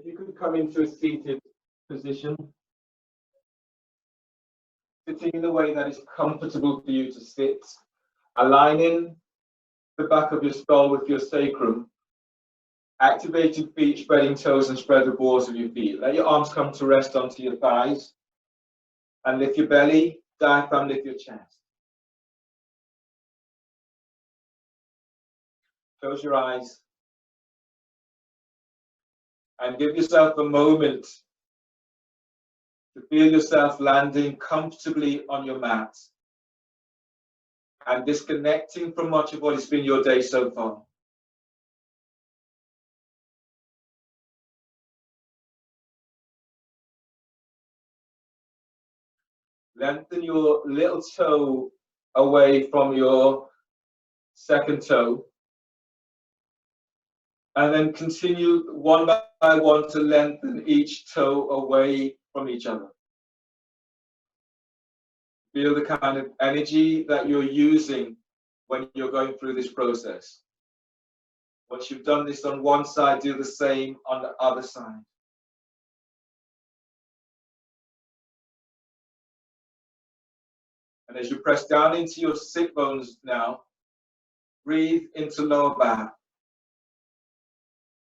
If you could come into a seated position, sitting in a way that is comfortable for you to sit, aligning the back of your skull with your sacrum, activated feet, spreading toes and spread the balls of your feet. Let your arms come to rest onto your thighs and lift your belly, diaphragm, lift your chest. Close your eyes and give yourself a moment to feel yourself landing comfortably on your mat and disconnecting from much of what has been your day so far. Lengthen your little toe away from your second toe. And then continue one by one to lengthen each toe away from each other. Feel the kind of energy that you're using when you're going through this process. Once you've done this on one side, do the same on the other side. And as you press down into your sit bones now, breathe into lower back.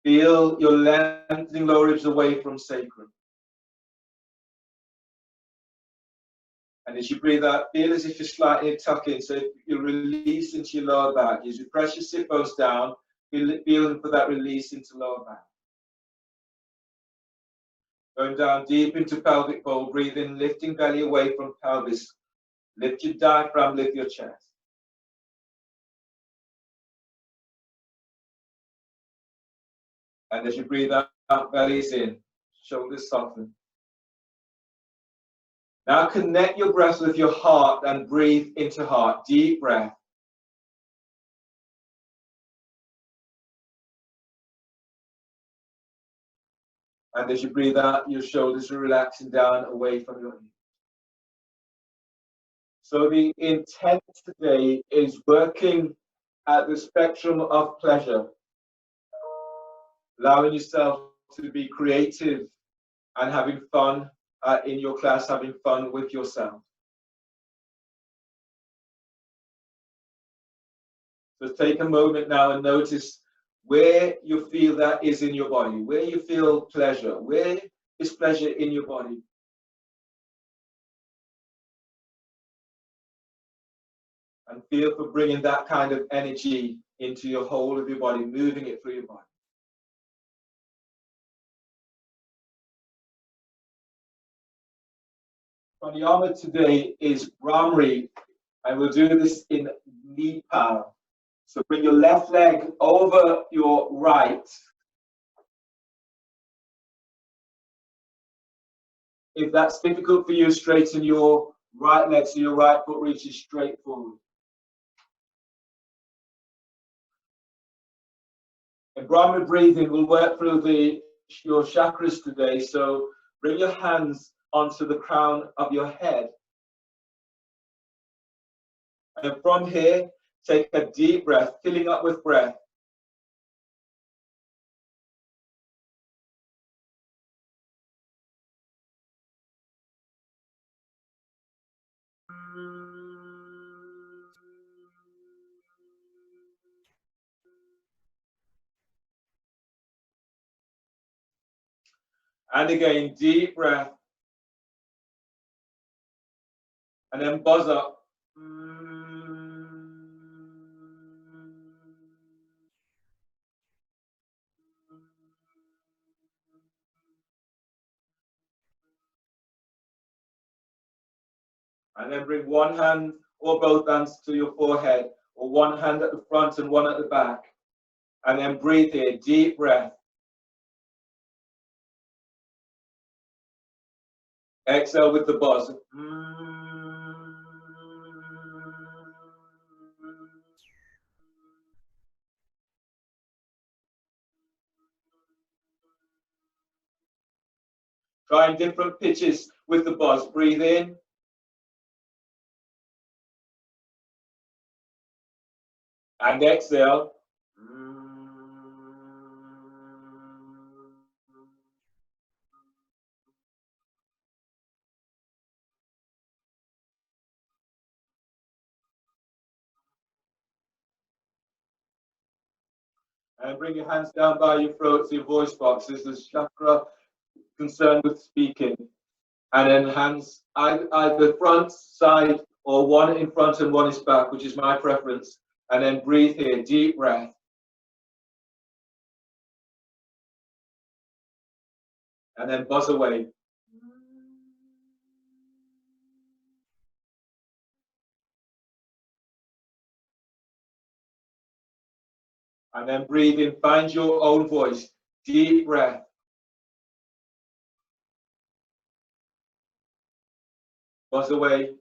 Feel your lengthening lower ribs away from sacrum. And as you breathe out, feel as if you're slightly tucking, so you release into your lower back. As you press your sit bones down, feeling for that release into lower back. Going down deep into pelvic bowl, breathe in, lifting belly away from pelvis. Lift your diaphragm, lift your chest. And as you breathe out, belly's in, shoulders soften. Now connect your breath with your heart and breathe into heart. Deep breath. And as you breathe out, your shoulders are relaxing down away from your ears. So the intent today is working at the spectrum of pleasure, allowing yourself to be creative and having fun in your class, having fun with yourself. So take a moment now and notice where you feel that is in your body, where you feel pleasure, where is pleasure in your body. And feel for bringing that kind of energy into your whole of your body, moving it through your body. Pranayama today is Brahmari, and we'll do this in knee power. So bring your left leg over your right. If that's difficult for you, straighten your right leg so your right foot reaches straight forward. In Brahma breathing, we'll work through your chakras today. So bring your hands onto the crown of your head. And from here, take a deep breath, filling up with breath. And again, deep breath. And then buzz up. And then bring one hand or both hands to your forehead, or one hand at the front and one at the back. And then breathe here, deep breath. Exhale with the buzz. Trying different pitches with the buzz. Breathe in. And exhale. And bring your hands down by your throat to your voice box. This is the chakra concerned with speaking. And then hands either front, side, or one in front and one is back, which is my preference. And then breathe here, deep breath. And then buzz away. And then breathe in, find your own voice, deep breath. Buzz away.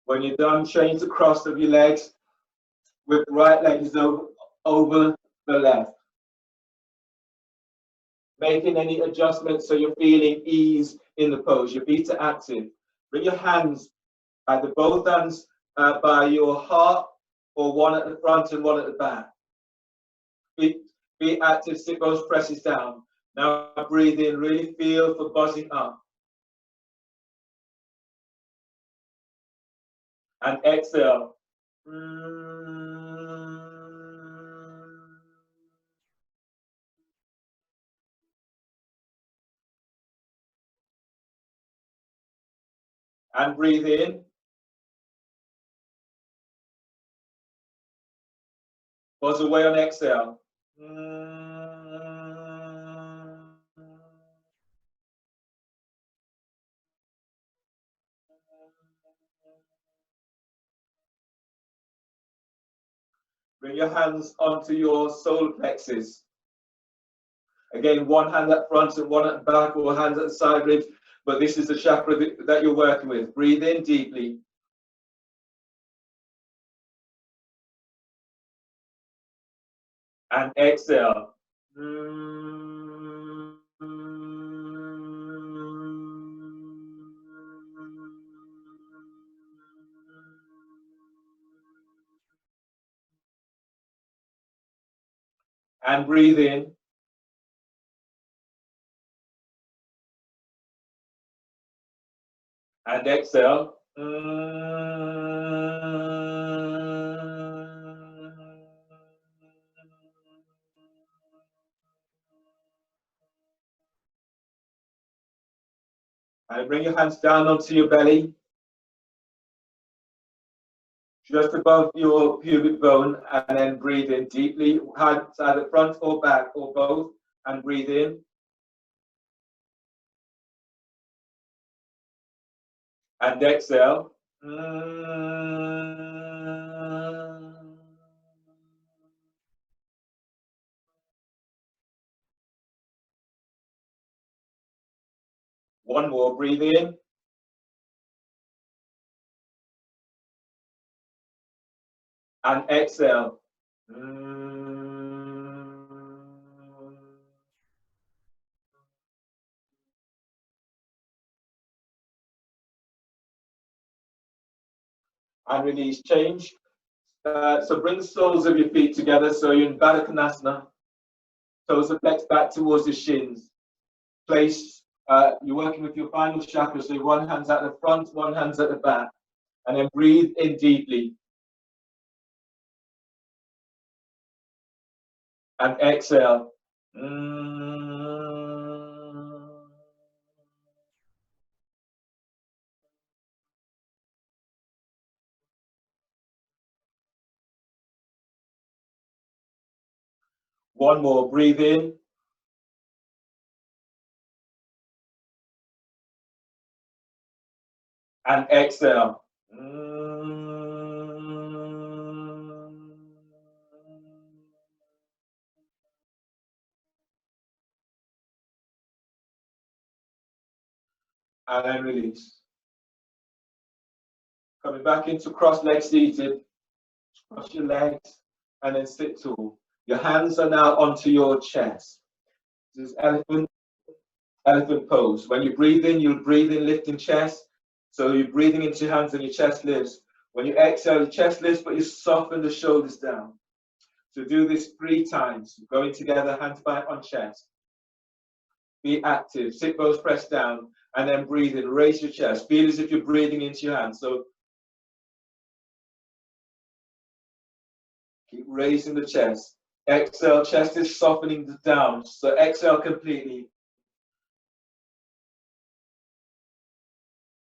When you're done, change the cross of your legs with right leg is over the left. Making any adjustments so you're feeling ease in the pose. Your feet are active. Bring your hands, either both hands by your heart or one at the front and one at the back. Feet active, sit bones presses down. Now breathe in, really feel for buzzing up. And exhale. And breathe in. Buzz away on exhale. Bring your hands onto your solar plexus. Again, one hand at front and one at the back, or hands at the side ribs, but this is the chakra that you're working with. Breathe in deeply. And exhale. And breathe in. And exhale. And bring your hands down onto your belly, just above your pubic bone, and then breathe in deeply. Hands either front or back or both, and breathe in. And exhale. One more, breathe in. And exhale. And release, change. So bring the soles of your feet together. So you're in Baddha Konasana. Toes are flexed back towards the shins. Place, you're working with your final chakra. So one hand's at the front, one hand's at the back. And then breathe in deeply. And exhale. One more, breathe in. And exhale. And then release. Coming back into cross-leg seated. Cross your legs and then sit tall. Your hands are now onto your chest. This is elephant pose. When you breathe in, you'll breathe in lifting chest. So you're breathing into your hands and your chest lifts. When you exhale, your chest lifts, but you soften the shoulders down. So do this 3 times, going together, hands back on chest. Be active, sit bones pressed down, and then breathe in, raise your chest. Feel as if you're breathing into your hands. So keep raising the chest. Exhale, chest is softening down. So exhale completely.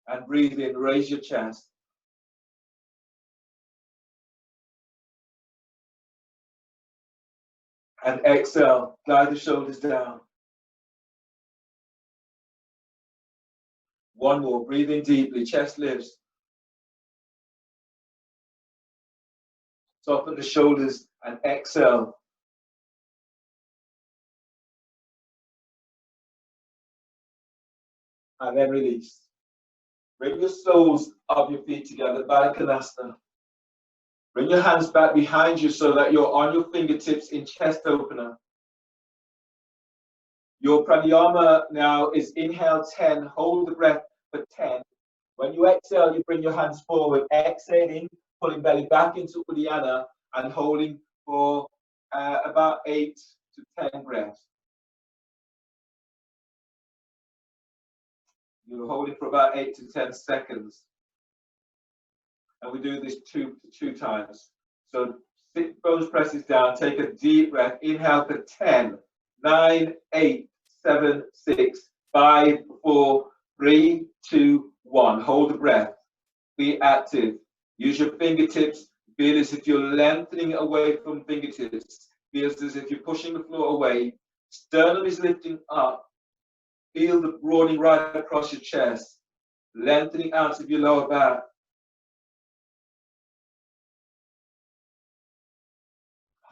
And breathe in, raise your chest. And exhale, glide the shoulders down. One more, breathe in deeply, chest lifts. Soften the shoulders and exhale. And then release. Bring the soles of your feet together, Baddha Konasana. Bring your hands back behind you so that you're on your fingertips in chest opener. Your pranayama now is inhale 10, hold the breath for 10. When you exhale, you bring your hands forward, exhaling, pulling belly back into Uddiyana and holding for about 8 to 10 breaths. You're holding for about 8 to 10 seconds. And we do this two times. So sit bones presses down, take a deep breath, inhale for 10, 9, 8, 7, 6, 5, 4, 3, 2, 1. Hold the breath. Be active. Use your fingertips. Feel as if you're lengthening away from fingertips. Feel as if you're pushing the floor away. Sternum is lifting up. Feel the broadening right across your chest. Lengthening out of your lower back.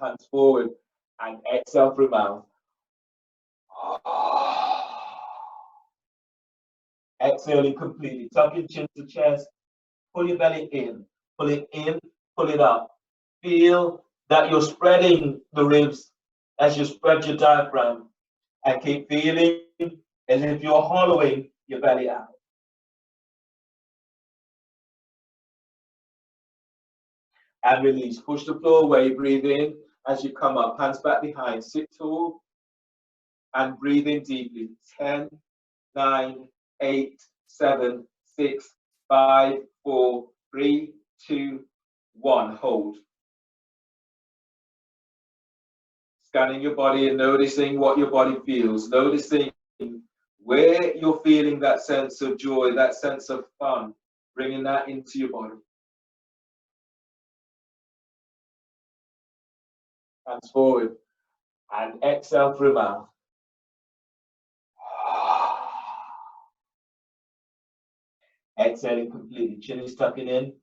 Hands forward and exhale through mouth. Exhaling completely. Tuck your chin to chest. Pull your belly in. Pull it in. Pull it up. Feel that you're spreading the ribs as you spread your diaphragm. And keep feeling as if you're hollowing your belly out. And release. Push the floor away. Breathe in as you come up. Hands back behind. Sit tall. And breathe in deeply. 10, 9, 8, 7, 6, 5, 4, 3, 2, 1. Hold. Scanning your body and noticing what your body feels. Noticing where you're feeling that sense of joy, that sense of fun. Bringing that into your body. Hands forward. And exhale through mouth. Exhaling completely. Chin is tucking in.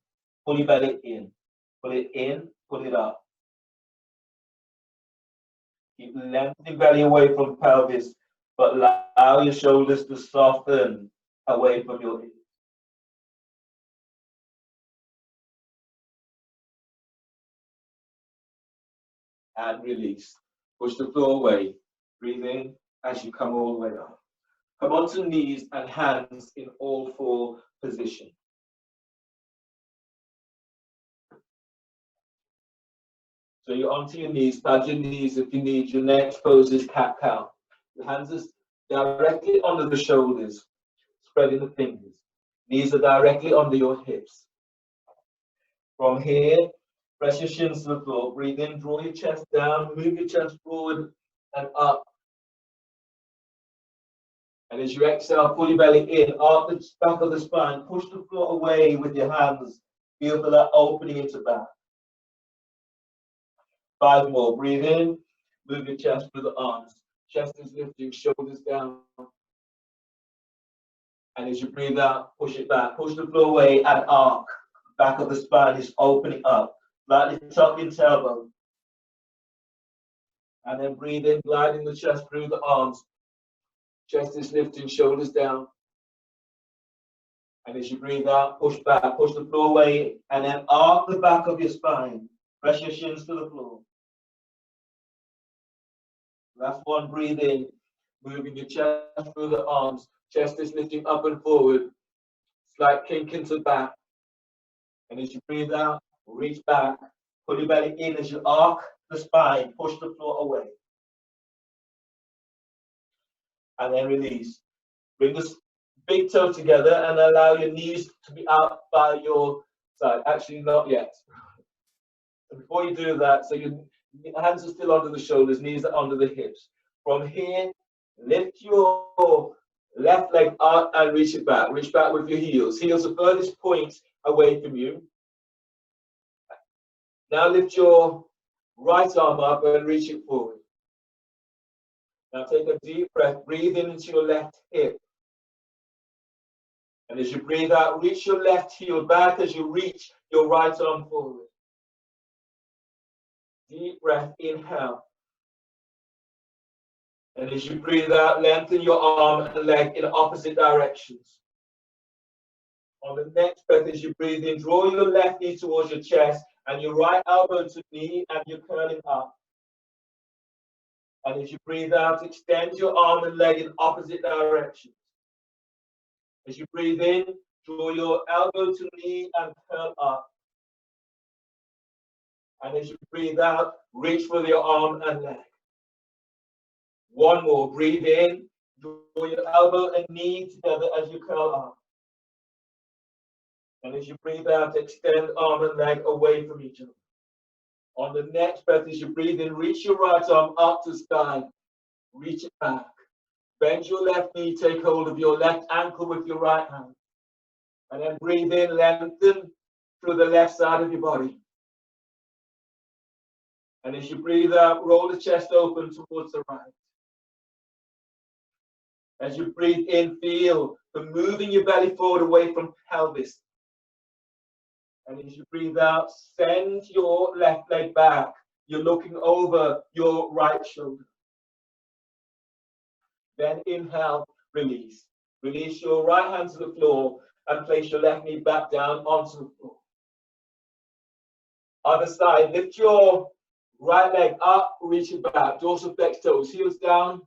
Pull your belly in. Pull it in. Pull it up. Keep lengthening belly away from pelvis, but allow your shoulders to soften away from your hips. And release. Push the floor away. Breathe in as you come all the way up. Come onto knees and hands in all 4 positions. So you're onto your knees, pad your knees if you need. Your next pose is cat-cow. Your hands are directly under the shoulders, spreading the fingers. Knees are directly under your hips. From here, press your shins to the floor. Breathe in, draw your chest down, move your chest forward and up. And as you exhale, pull your belly in, arc the back of the spine, push the floor away with your hands. Feel for that opening into back. 5 more. Breathe in, move your chest through the arms. Chest is lifting, shoulders down. And as you breathe out, push it back. Push the floor away and arc. Back of the spine is opening up. Slightly tuck in tailbone. And then breathe in, gliding the chest through the arms. Chest is lifting, shoulders down. And as you breathe out, push back, push the floor away, and then arc the back of your spine. Press your shins to the floor. Last one, breathe in, moving your chest through the arms. Chest is lifting up and forward. Slight kink into back. And as you breathe out, reach back. Pull your belly in as you arc the spine, push the floor away. And then release. Bring the big toe together and allow your knees to be out by your side. Actually, not yet. Before you do that, so your hands are still under the shoulders, knees are under the hips. From here, lift your left leg up and reach it back. Reach back with your heels. Heels the furthest point away from you. Now lift your right arm up and reach it forward. Now take a deep breath. Breathe in into your left hip. And as you breathe out, reach your left heel back as you reach your right arm forward. Deep breath, inhale. And as you breathe out, lengthen your arm and leg in opposite directions. On the next breath, as you breathe in, draw your left knee towards your chest and your right elbow to knee, and you're curling up. And as you breathe out, extend your arm and leg in opposite directions. As you breathe in, draw your elbow to knee and curl up. And as you breathe out, reach for your arm and leg. One more. Breathe in, draw your elbow and knee together as you curl up. And as you breathe out, extend arm and leg away from each other. On the next breath, as you breathe in, reach your right arm up to sky. Reach it back. Bend your left knee, take hold of your left ankle with your right hand. And then breathe in, lengthen through the left side of your body. And as you breathe out, roll the chest open towards the right. As you breathe in, feel the moving your belly forward away from pelvis. And as you breathe out, send your left leg back. You're looking over your right shoulder. Then inhale, release. Release your right hand to the floor and place your left knee back down onto the floor. Other side, lift your right leg up, reach it back. Dorsal flex toes, heels down.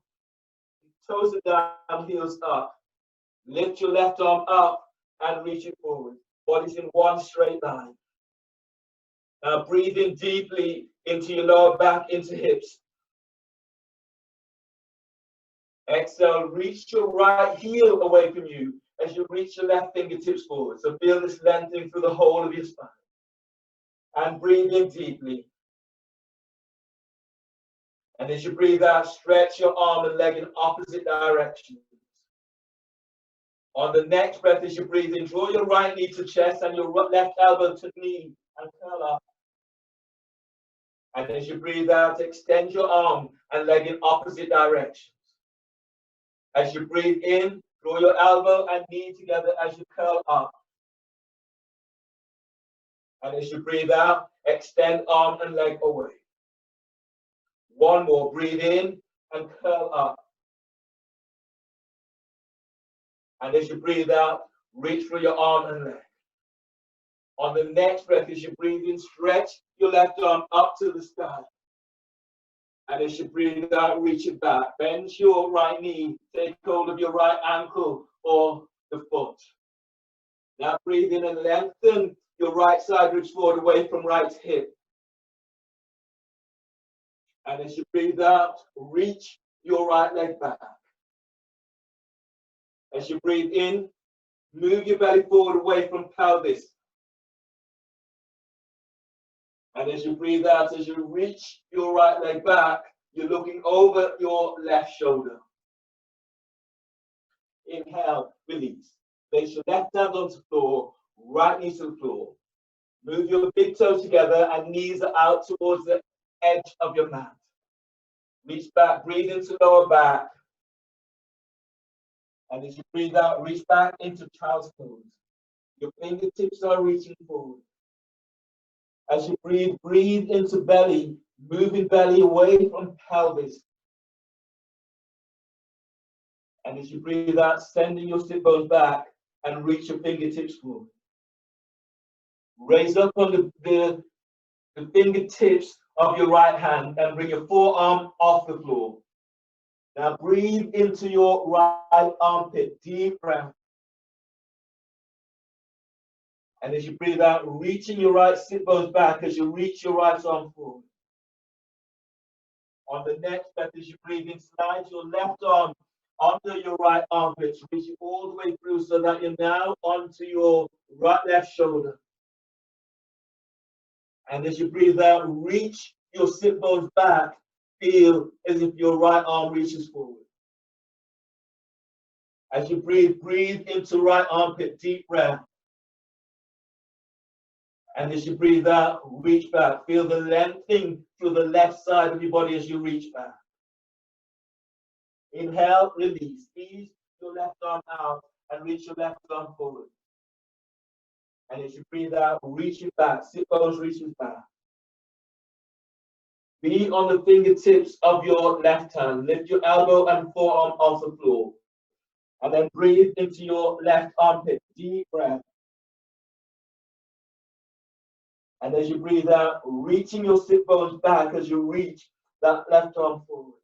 Toes are down, heels up. Lift your left arm up and reach it forward. Body's in one straight line. Now breathe in deeply into your lower back, into hips. Exhale, reach your right heel away from you as you reach your left fingertips forward. So feel this lengthening through the whole of your spine. And breathe in deeply. And as you breathe out, stretch your arm and leg in opposite directions. On the next breath, as you breathe in, draw your right knee to chest and your left elbow to knee and curl up. And as you breathe out, extend your arm and leg in opposite directions. As you breathe in, draw your elbow and knee together as you curl up. And as you breathe out, extend arm and leg away. One more, breathe in and curl up. And as you breathe out, reach for your arm and leg. On the next breath, as you breathe in, stretch your left arm up to the sky. And as you breathe out, reach it back. Bend your right knee, take hold of your right ankle or the foot. Now breathe in and lengthen your right side ribs forward away from right hip. And as you breathe out, reach your right leg back. As you breathe in, move your belly forward away from pelvis. And as you breathe out, as you reach your right leg back, you're looking over your left shoulder. Inhale, release. Place your left hand onto the floor, right knee to the floor. Move your big toes together and knees are out towards the edge of your mat. Reach back, breathe into lower back. And as you breathe out, reach back into child's pose. Your fingertips are reaching forward. As you breathe, breathe into belly, moving belly away from pelvis. And as you breathe out, sending your sit bones back and reach your fingertips forward. Raise up on the fingertips of your right hand and bring your forearm off the floor. Now breathe into your right armpit, deep breath. And as you breathe out, reaching your right sit bones back as you reach your right arm forward. On the next breath, as you breathe in, slide your left arm under your right armpit, reaching all the way through so that you're now onto your left shoulder. And as you breathe out, reach your sit bones back. Feel as if your right arm reaches forward. As you breathe, breathe into right armpit, deep breath. And as you breathe out, reach back. Feel the lengthening through the left side of your body as you reach back. Inhale, release. Ease your left arm out and reach your left arm forward. And as you breathe out, reach it back. Sit bones reaches back. Be on the fingertips of your left hand. Lift your elbow and forearm off the floor. And then breathe into your left armpit. Deep breath. And as you breathe out, reaching your sit bones back as you reach that left arm forward.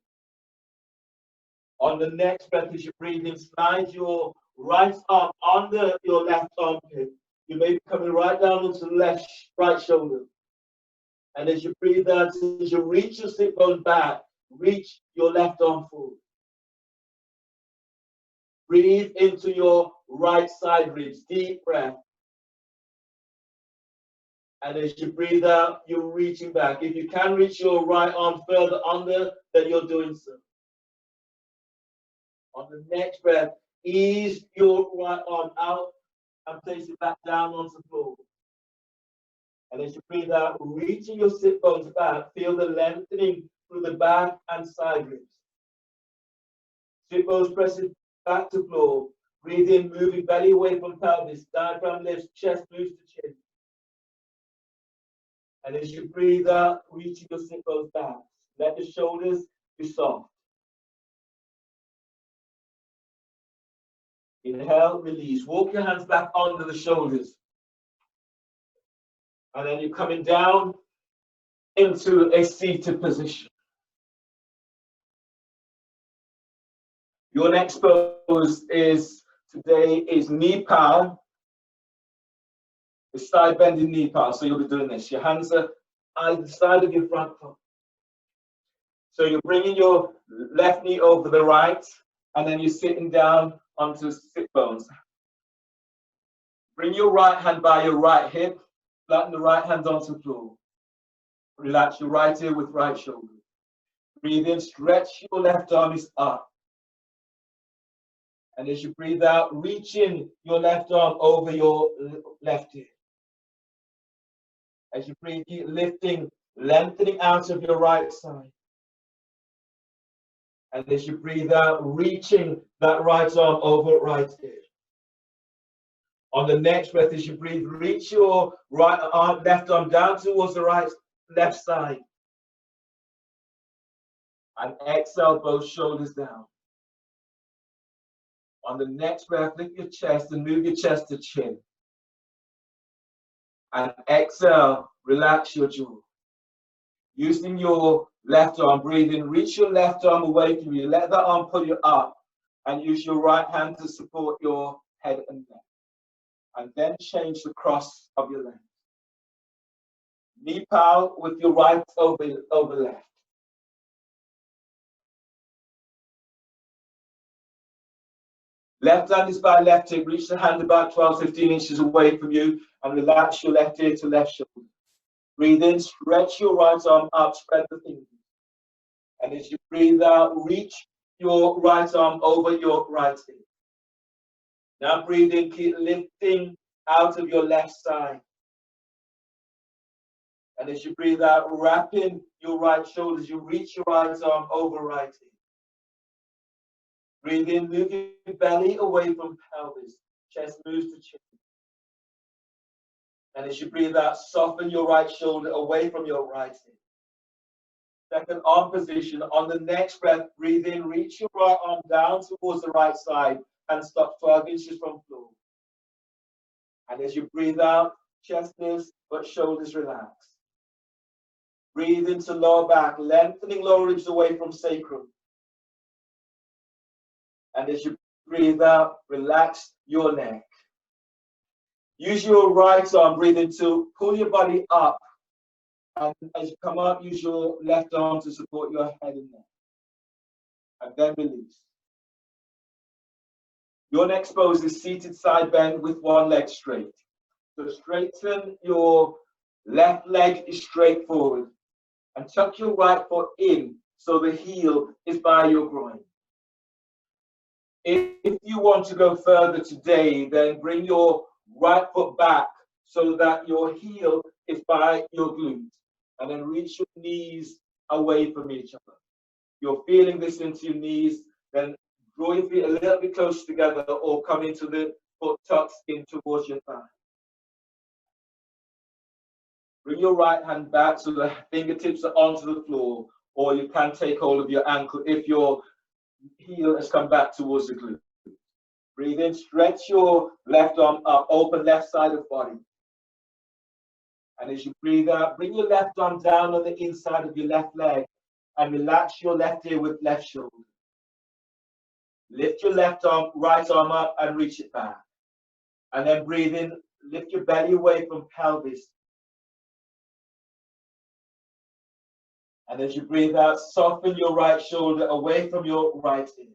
On the next breath, as you breathe in, slide your right arm under your left armpit. You may be coming right down onto the right shoulder. And as you breathe out, as you reach your sit bone back, reach your left arm forward. Breathe into your right side ribs. Deep breath. And as you breathe out, you're reaching back. If you can reach your right arm further under, then you're doing so. On the next breath, ease your right arm out and place it back down onto the floor. And as you breathe out, reaching your sit bones back, feel the lengthening through the back and side ribs. Sit bones pressing back to floor. Breathe in, moving belly away from pelvis. Diaphragm lifts, chest moves to chin. And as you breathe out, reaching your sit bones back. Let the shoulders be soft. Inhale, release. Walk your hands back under the shoulders. And then you're coming down into a seated position. Your next pose today is knee power. The side bending knee power. So you'll be doing this. Your hands are either side of your front foot. So you're bringing your left knee over the right, and then you're sitting down onto sit bones. Bring your right hand by your right hip, flatten the right hand onto the floor. Relax your right ear with right shoulder. Breathe in, stretch your left arm is up. And as you breathe out, reach in your left arm over your left ear. As you breathe in, lifting, lengthening out of your right side. And as you breathe out, reaching that right arm over right ear. On the next breath, as you breathe, reach your right arm, left arm down towards the left side. And exhale, both shoulders down. On the next breath, lift your chest and move your chest to chin. And exhale, relax your jaw. Using your left arm, breathe in, reach your left arm away from you. Let that arm pull you up. And use your right hand to support your head and neck. And then change the cross of your legs. Knee power with your right over left. Left hand is by left hip. Reach the hand about 12-15 inches away from you and relax your left ear to left shoulder. Breathe in, stretch your right arm up, spread the fingers. And as you breathe out, reach your right arm over your right ear. Now breathe in, keep lifting out of your left side. And as you breathe out, wrapping your right shoulders, you reach your right arm over right ear. Breathe in, move your belly away from pelvis. Chest moves to chin. And as you breathe out, soften your right shoulder away from your right ear. Second arm position. On the next breath, breathe in, reach your right arm down towards the right side and stop 12 inches from floor. And as you breathe out, chest lifts, but shoulders relax. Breathe into lower back, lengthening lower ribs away from sacrum. And as you breathe out, relax your neck. Use your right arm, breathe in to pull your body up And as you come up, use your left arm to support your head and neck. And then release. Your next pose is seated side bend with one leg straight. So straighten your left leg is straight forward and tuck your right foot in so the heel is by your groin. If you want to go further today, then bring your right foot back so that your heel is by your glute, and then reach your knees away from each other. You're feeling this into your knees, then draw your feet a little bit closer together or come into the foot tucks in towards your thigh. Bring your right hand back so the fingertips are onto the floor, or you can take hold of your ankle if your heel has come back towards the glute. Breathe in, stretch your left arm up, open left side of body. And as you breathe out, bring your left arm down on the inside of your left leg and relax your left ear with left shoulder. Lift your left arm, right arm up and reach it back. And then breathe in, lift your belly away from pelvis. And as you breathe out, soften your right shoulder away from your right ear.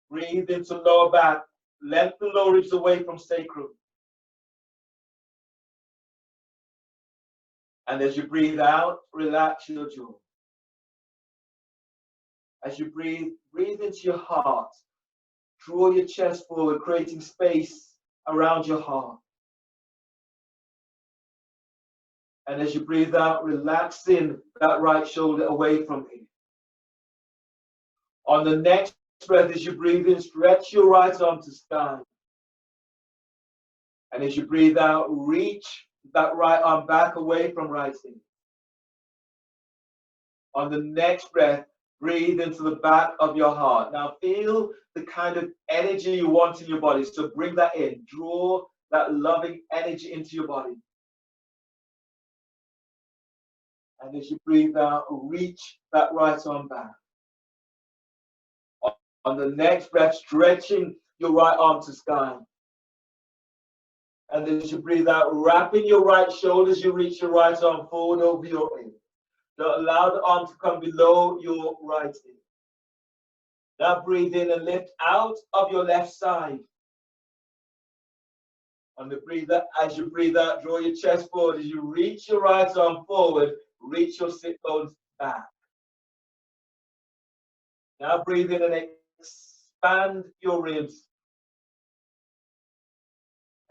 Breathe into lower back, lengthen lower ribs away from sacrum. And as you breathe out, relax your jaw. As you breathe, breathe into your heart. Draw your chest forward, creating space around your heart. And as you breathe out, relaxing that right shoulder away from you. On the next breath, as you breathe in, stretch your right arm to sky. And as you breathe out, reach that right arm back away from right ear. On the next breath, breathe into the back of your heart. Now feel the kind of energy you want in your body. So bring that in. Draw that loving energy into your body. And as you breathe out, reach that right arm back. On the next breath, stretching your right arm to sky. And as you breathe out, wrapping your right shoulder as you reach your right arm forward over your ear. Don't allow the arm to come below your right ear. Now breathe in and lift out of your left side. On the breathe out, as you breathe out, draw your chest forward. As you reach your right arm forward, reach your sit bones back. Now breathe in and expand your ribs.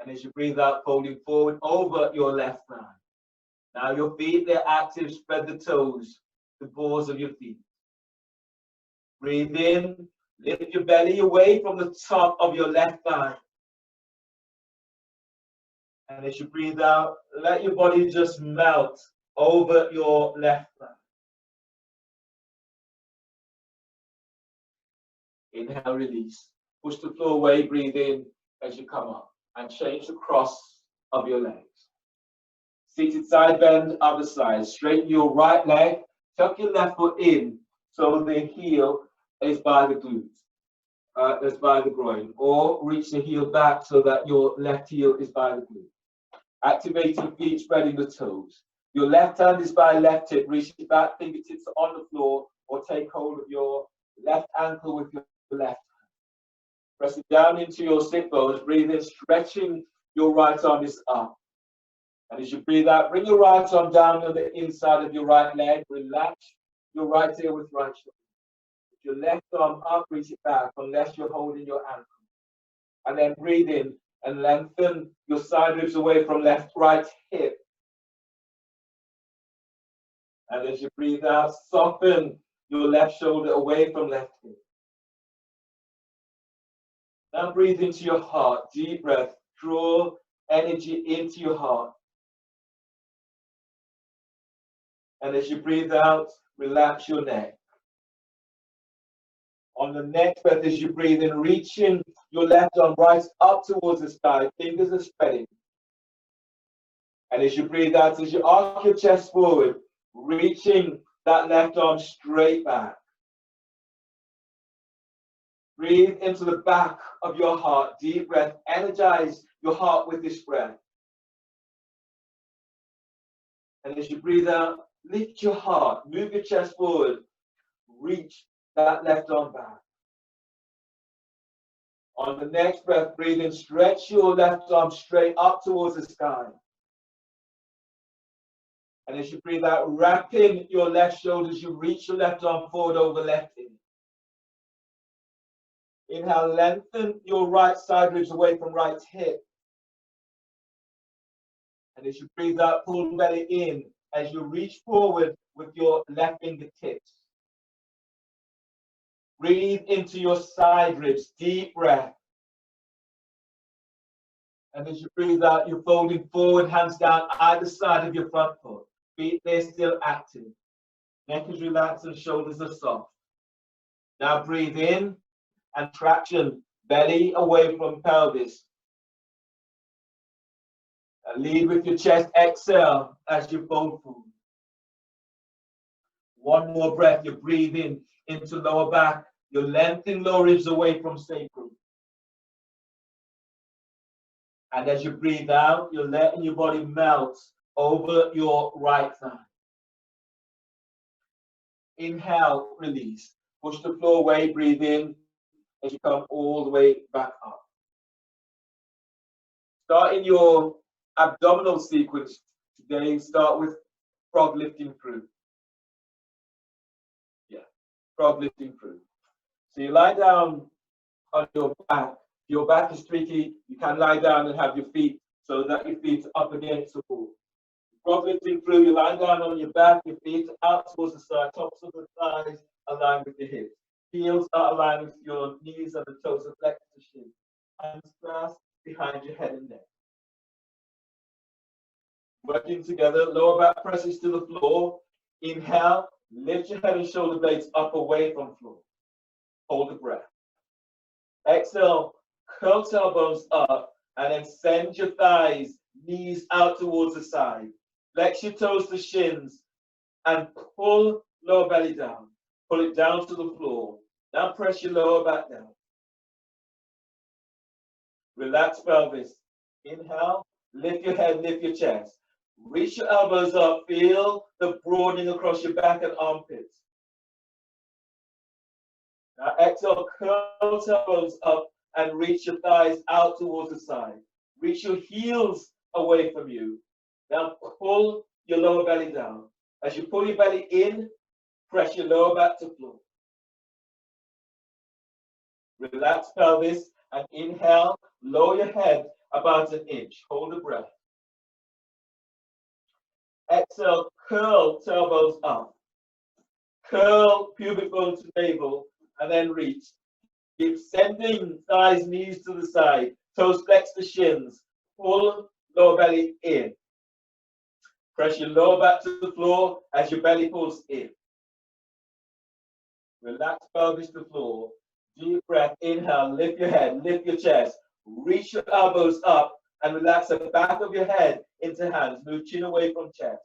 And as you breathe out, folding forward over your left thigh. Now your feet, they're active. Spread the toes, the balls of your feet. Breathe in. Lift your belly away from the top of your left thigh. And as you breathe out, let your body just melt over your left thigh. Inhale, release. Push the floor away, breathe in as you come up. And change the cross of your legs. Seated side bend, other side. Straighten your right leg. Tuck your left foot in so the heel is by the glute. Is by the groin. Or reach the heel back so that your left heel is by the glute. Activating feet, spreading the toes. Your left hand is by left hip. Reach it back, fingertips on the floor, or take hold of your left ankle with your left. Pressing down into your sit bones, breathe in, stretching your right arm is up. And as you breathe out, bring your right arm down on the inside of your right leg. Relax your right ear with right shoulder. With your left arm up, reach it back unless you're holding your ankle. And then breathe in and lengthen your side ribs away from right hip. And as you breathe out, soften your left shoulder away from left hip. Now breathe into your heart, deep breath. Draw energy into your heart. And as you breathe out, relax your neck. On the next breath, as you breathe in, reaching your left arm right up towards the sky. Fingers are spreading. And as you breathe out, as you arc your chest forward, reaching that left arm straight back. Breathe into the back of your heart. Deep breath. Energize your heart with this breath. And as you breathe out, lift your heart, move your chest forward, reach that left arm back. On the next breath, breathe in, stretch your left arm straight up towards the sky. And as you breathe out, wrap in your left shoulders, you reach your left arm forward over left hip. Inhale, lengthen your right side ribs away from right hip. And as you breathe out, pull belly in as you reach forward with your left fingertips. Breathe into your side ribs, deep breath. And as you breathe out, you're folding forward, hands down either side of your front foot. Feet there still active. Neck is relaxed and shoulders are soft. Now breathe in and traction, belly away from pelvis. And lead with your chest, exhale as you fold forward. One more breath, you breathe in into lower back. You lengthen lower ribs away from sacrum. And as you breathe out, you're letting your body melt over your right thigh. Inhale, release. Push the floor away, breathe in as you come all the way back up. Starting your abdominal sequence today, start with frog lifting through. Yeah, frog lifting through. So you lie down on your back. If your back is tricky, you can lie down and have your feet so that your feet are up against the wall. Frog lifting through, you lie down on your back, your feet out towards the side, tops of the thighs aligned with your hips. Heels are aligned with your knees and the toes are flexed to shin. Hands clasped behind your head and neck. Working together, lower back presses to the floor. Inhale, lift your head and shoulder blades up away from floor. Hold the breath. Exhale, curl tailbones up and then send your thighs, knees out towards the side. Flex your toes to shins and pull lower belly down. Pull it down to the floor. Now press your lower back down. Relax pelvis. Inhale, lift your head, lift your chest. Reach your elbows up. Feel the broadening across your back and armpits. Now exhale, curl elbows up and reach your thighs out towards the side. Reach your heels away from you. Now pull your lower belly down. As you pull your belly in, press your lower back to floor. Relax pelvis and inhale, lower your head about an inch. Hold the breath. Exhale, curl tailbones up. Curl pubic bone to navel and then reach. Keep sending thighs, knees to the side. Toes flex the shins. Pull lower belly in. Press your lower back to the floor as your belly pulls in. Relax pelvis to floor. Deep breath. Inhale, lift your head, lift your chest. Reach your elbows up and relax the back of your head into hands. Move chin away from chest.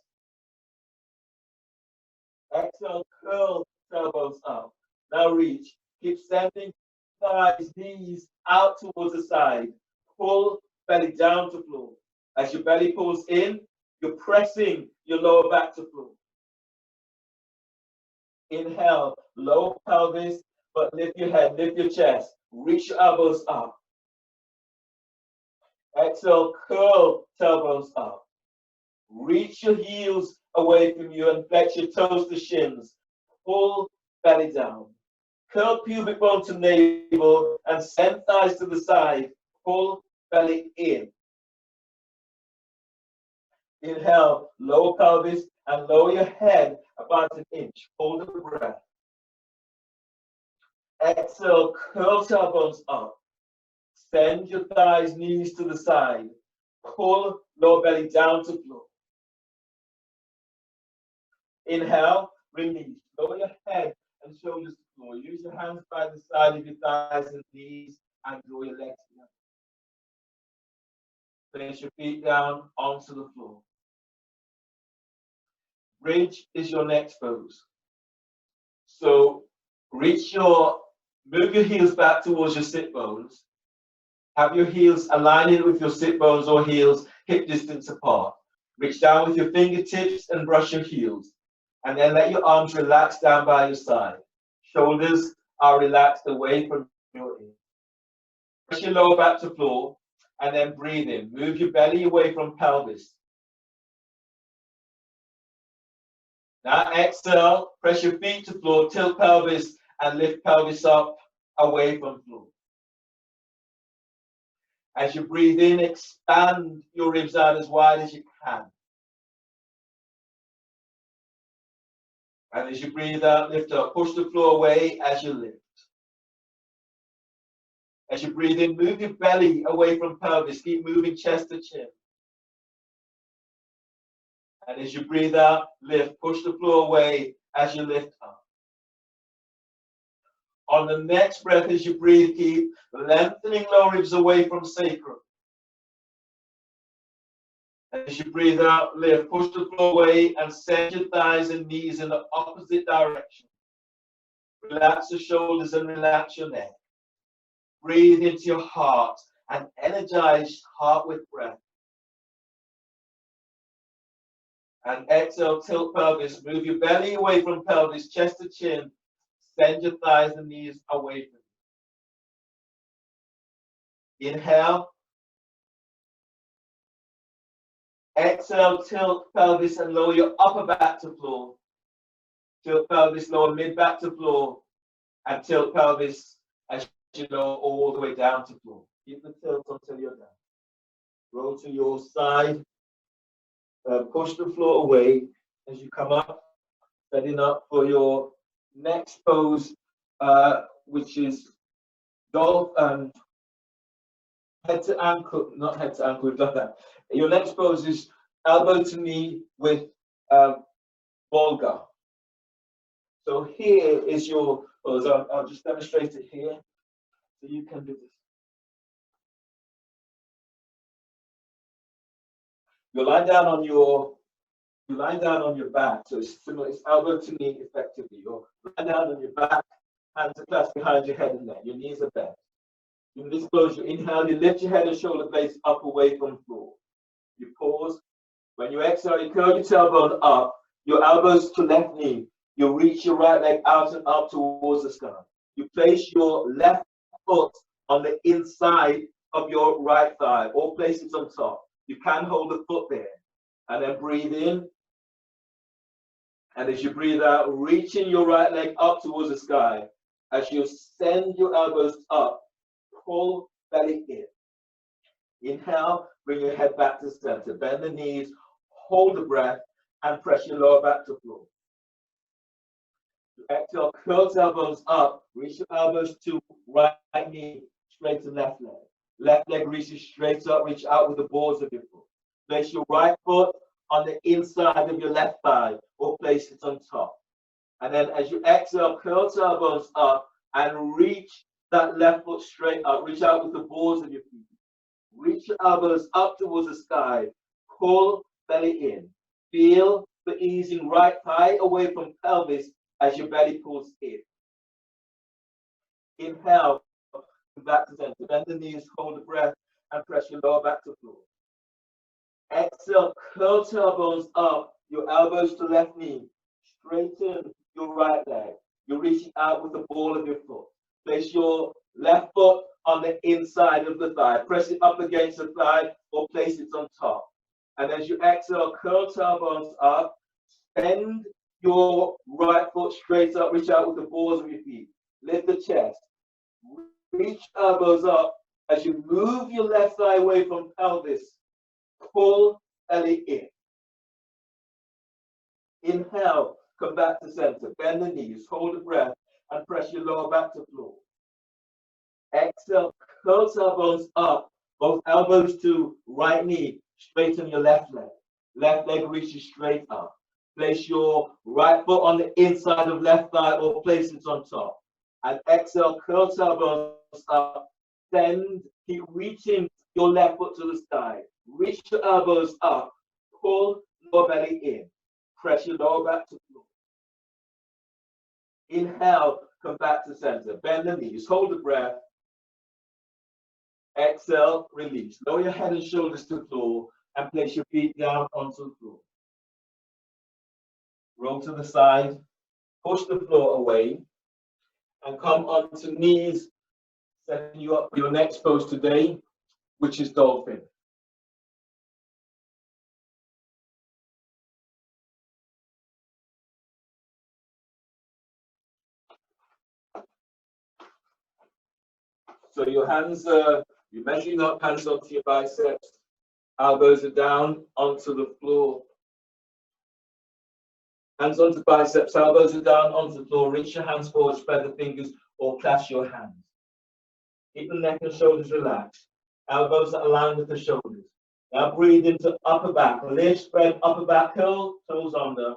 Exhale, curl elbows up. Now reach. Keep sending thighs, knees out towards the side. Pull belly down to floor. As your belly pulls in, you're pressing your lower back to floor. Inhale, lower pelvis, but lift your head, lift your chest. Reach your elbows up. Exhale, curl tailbones up. Reach your heels away from you and flex your toes to shins. Pull belly down. Curl pubic bone to navel and send thighs to the side. Pull belly in. Inhale, lower pelvis and lower your head about an inch. Hold the breath. Exhale, curl tailbones up. Send your thighs, knees to the side. Pull lower belly down to floor. Inhale, release. Lower your head and shoulders to floor. Use your hands by the side of your thighs and knees and draw your legs together. Place your feet down onto the floor. Bridge is your next pose. So move your heels back towards your sit bones. Have your heels aligning with your sit bones or heels hip distance apart. Reach down with your fingertips and brush your heels. And then let your arms relax down by your side. Shoulders are relaxed away from your ears. Press your lower back to floor and then breathe in. Move your belly away from pelvis. Now exhale, press your feet to floor, tilt pelvis and lift pelvis up away from floor. As you breathe in, expand your ribs out as wide as you can. And as you breathe out, lift up. Push the floor away as you lift. As you breathe in, move your belly away from pelvis. Keep moving chest to chin. And as you breathe out, lift. Push the floor away as you lift up. On the next breath, as you breathe, keep lengthening lower ribs away from sacrum. As you breathe out, lift. Push the floor away and send your thighs and knees in the opposite direction. Relax the shoulders and relax your neck. Breathe into your heart and energize heart with breath. And exhale, tilt pelvis. Move your belly away from pelvis, chest to chin. Send your thighs and knees away from you. Inhale. Exhale, tilt pelvis and lower your upper back to floor. Tilt pelvis, lower mid back to floor. And tilt pelvis as you lower all the way down to floor. Keep the tilt until you're down. Roll to your side. Push the floor away as you come up. Setting up for your next pose, which is head to ankle, not head to ankle, we've done that. Your next pose is elbow to knee with Volga. So here is your pose. I'll just demonstrate it here so you can do this. You lie down on your back, so it's similar. It's elbow to knee effectively. You're lying down on your back, hands are clasped behind your head and neck. Your knees are bent. In this pose, you inhale, you lift your head and shoulder blades up away from the floor. You pause. When you exhale, you curl your tailbone up, your elbows to left knee. You reach your right leg out and up towards the sky. You place your left foot on the inside of your right thigh, or place it on top. You can hold the foot there. And then breathe in. And as you breathe out, reaching your right leg up towards the sky. As you send your elbows up, pull belly in. Inhale, bring your head back to center. Bend the knees, hold the breath, and press your lower back to floor. Exhale, curl elbows up. Reach your elbows to right knee, straight to left leg. Left leg reaches straight up, reach out with the balls of your foot. Place your right foot on the inside of your left thigh, or place it on top. And then as you exhale, curl elbows up and reach that left foot straight up. Reach out with the balls of your feet. Reach your elbows up towards the sky. Pull belly in. Feel the easing right thigh away from pelvis as your belly pulls in. Inhale, back to center. Bend the knees, hold the breath, and press your lower back to floor. Exhale, curl tailbones up, your elbows to left knee. Straighten your right leg. You're reaching out with the ball of your foot. Place your left foot on the inside of the thigh. Press it up against the thigh or place it on top. And as you exhale, curl tailbones up. Bend your right foot straight up. Reach out with the balls of your feet. Lift the chest. Reach elbows up. As you move your left thigh away from pelvis, pull belly in. Inhale, come back to center. Bend the knees, hold the breath, and press your lower back to floor. Exhale, curl tailbones up, both elbows to right knee, straighten your left leg. Left leg reaches straight up. Place your right foot on the inside of left thigh or place it on top. And exhale, curl tailbones up. Then keep reaching your left foot to the sky. Reach your elbows up. Pull lower belly in. Press your lower back to floor. Inhale, come back to center. Bend the knees, hold the breath. Exhale, release. Lower your head and shoulders to the floor and place your feet down onto the floor. Roll to the side, push the floor away, and come onto knees, setting you up for your next pose today, which is dolphin. So your hands, you're measuring up, hands onto your biceps, elbows are down onto the floor. Hands onto biceps, elbows are down onto the floor. Reach your hands forward, spread the fingers, or clasp your hands. Keep the neck and shoulders relaxed. Elbows are aligned with the shoulders. Now breathe into upper back. Lift, spread, upper back curl, toes under.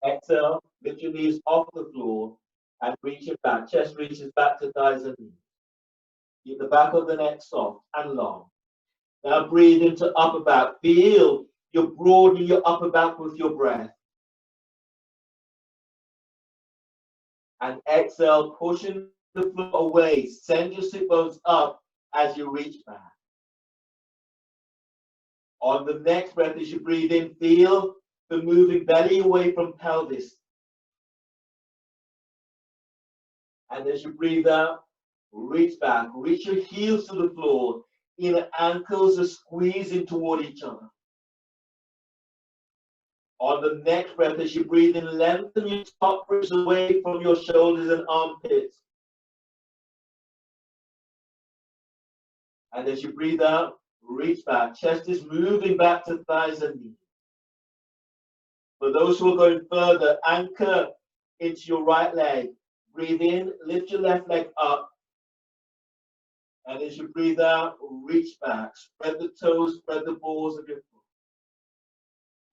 Exhale, lift your knees off the floor and reach it back. Chest reaches back to thighs and knees. Keep the back of the neck soft and long. Now breathe into upper back. Feel you're broadening your upper back with your breath. And exhale, pushing the floor away. Send your sit bones up as you reach back. On the next breath, as you breathe in, feel the moving belly away from pelvis. And as you breathe out, reach back. Reach your heels to the floor. Inner ankles are squeezing toward each other. On the next breath, as you breathe in, lengthen your top ribs away from your shoulders and armpits. And as you breathe out, reach back. Chest is moving back to thighs and knees. For those who are going further, anchor into your right leg. Breathe in, lift your left leg up. And as you breathe out, reach back. Spread the toes, spread the balls of your foot.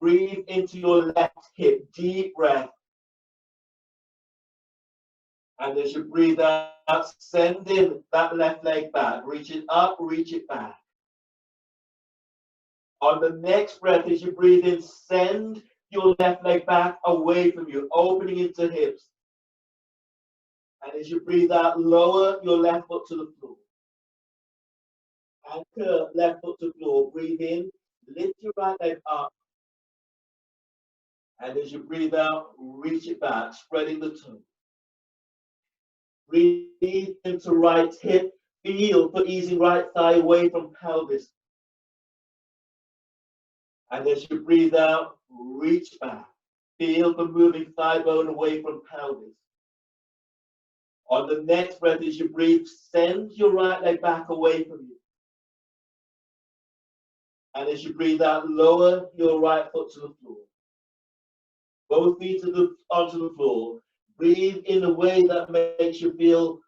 Breathe into your left hip, deep breath. And as you breathe out, send in that left leg back. Reach it up, reach it back. On the next breath, as you breathe in, send your left leg back away from you, opening into hips. And as you breathe out, lower your left foot to the floor. Anchor left foot to the floor. Breathe in, lift your right leg up. And as you breathe out, reach it back, spreading the toes. Breathe into right hip. Feel for easing right thigh away from pelvis. And as you breathe out, reach back. Feel for moving thigh bone away from pelvis. On the next breath, as you breathe, send your right leg back away from you. And as you breathe out, lower your right foot to the floor. Both feet onto the floor. Breathe in a way that makes you feel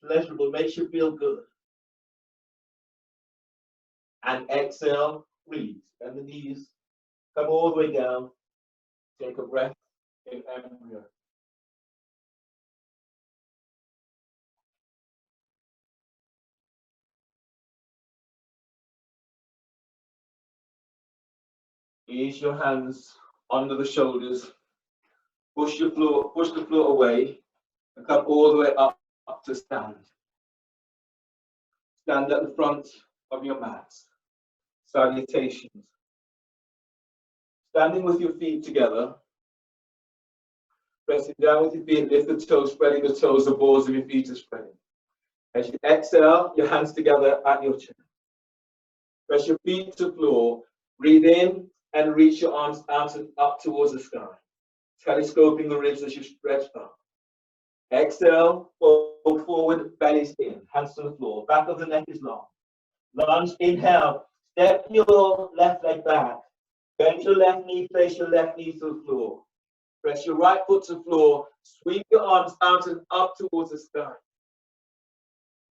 pleasurable, makes you feel good. And exhale, release. Bend the knees. Come all the way down. Take a breath in embryo. Ease your hands under the shoulders. Push the floor away and come all the way up to stand. Stand at the front of your mat. Salutations. Standing with your feet together. Pressing down with your feet, lift the toes, spreading the toes, the balls of your feet are spreading. As you exhale, your hands together at your chin. Press your feet to the floor. Breathe in and reach your arms out and up towards the sky. Telescoping the ribs as you stretch up. Exhale, fold forward, bellies in, hands to the floor. Back of the neck is long. Lunge, inhale. Step your left leg back. Bend your left knee, place your left knee to the floor. Press your right foot to the floor. Sweep your arms out and up towards the sky.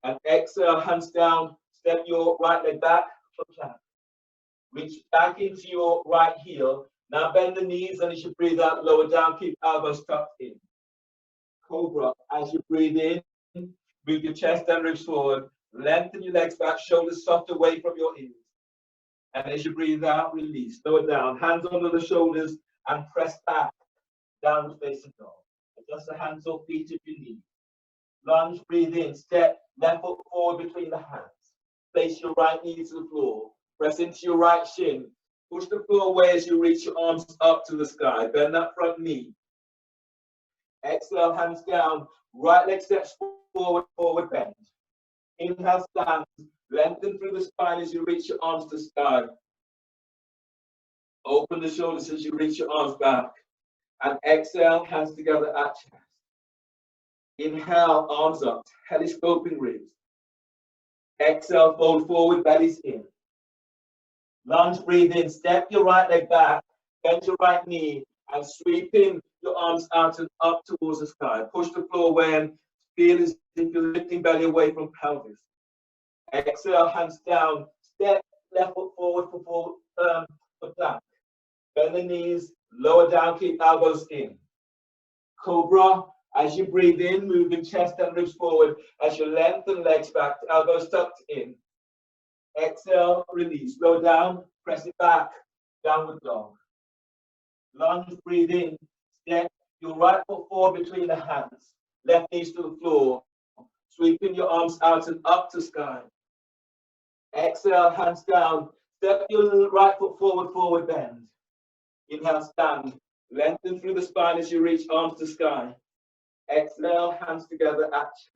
And exhale, hands down. Step your right leg back for plank. Reach back into your right heel. Now bend the knees, and as you breathe out, lower down, keep elbows tucked in. Cobra, as you breathe in, move your chest and ribs forward. Lengthen your legs back, shoulders soft away from your ears. And as you breathe out, release. Lower down, hands under the shoulders, and press back, downward facing dog. Adjust the hands or feet if you need. Lunge, breathe in, step left foot forward between the hands. place your right knee to the floor. Press into your right shin. Push the floor away as you reach your arms up to the sky. Bend that front knee. Exhale, hands down. Right leg steps forward, forward bend. Inhale, stand. Lengthen through the spine as you reach your arms to the sky. Open the shoulders as you reach your arms back. And exhale, hands together at chest. Inhale, arms up, telescoping ribs. Exhale, fold forward, bellies in. Lunge, breathe in, step your right leg back, bend your right knee, and sweep in your arms out and up towards the sky. Push the floor away and feel as if you're lifting belly away from pelvis. Exhale, hands down, step left foot forward for plank. Bend the knees, lower down, keep elbows in. Cobra, as you breathe in, moving chest and ribs forward as you lengthen legs back, elbows tucked in. Exhale, release, lower down, press it back, downward dog. Lunge, breathe in, step your right foot forward between the hands, left knees to the floor, sweeping your arms out and up to sky. Exhale, hands down, step your right foot forward, forward bend. Inhale, stand, lengthen through the spine as you reach arms to sky. Exhale, hands together at chest.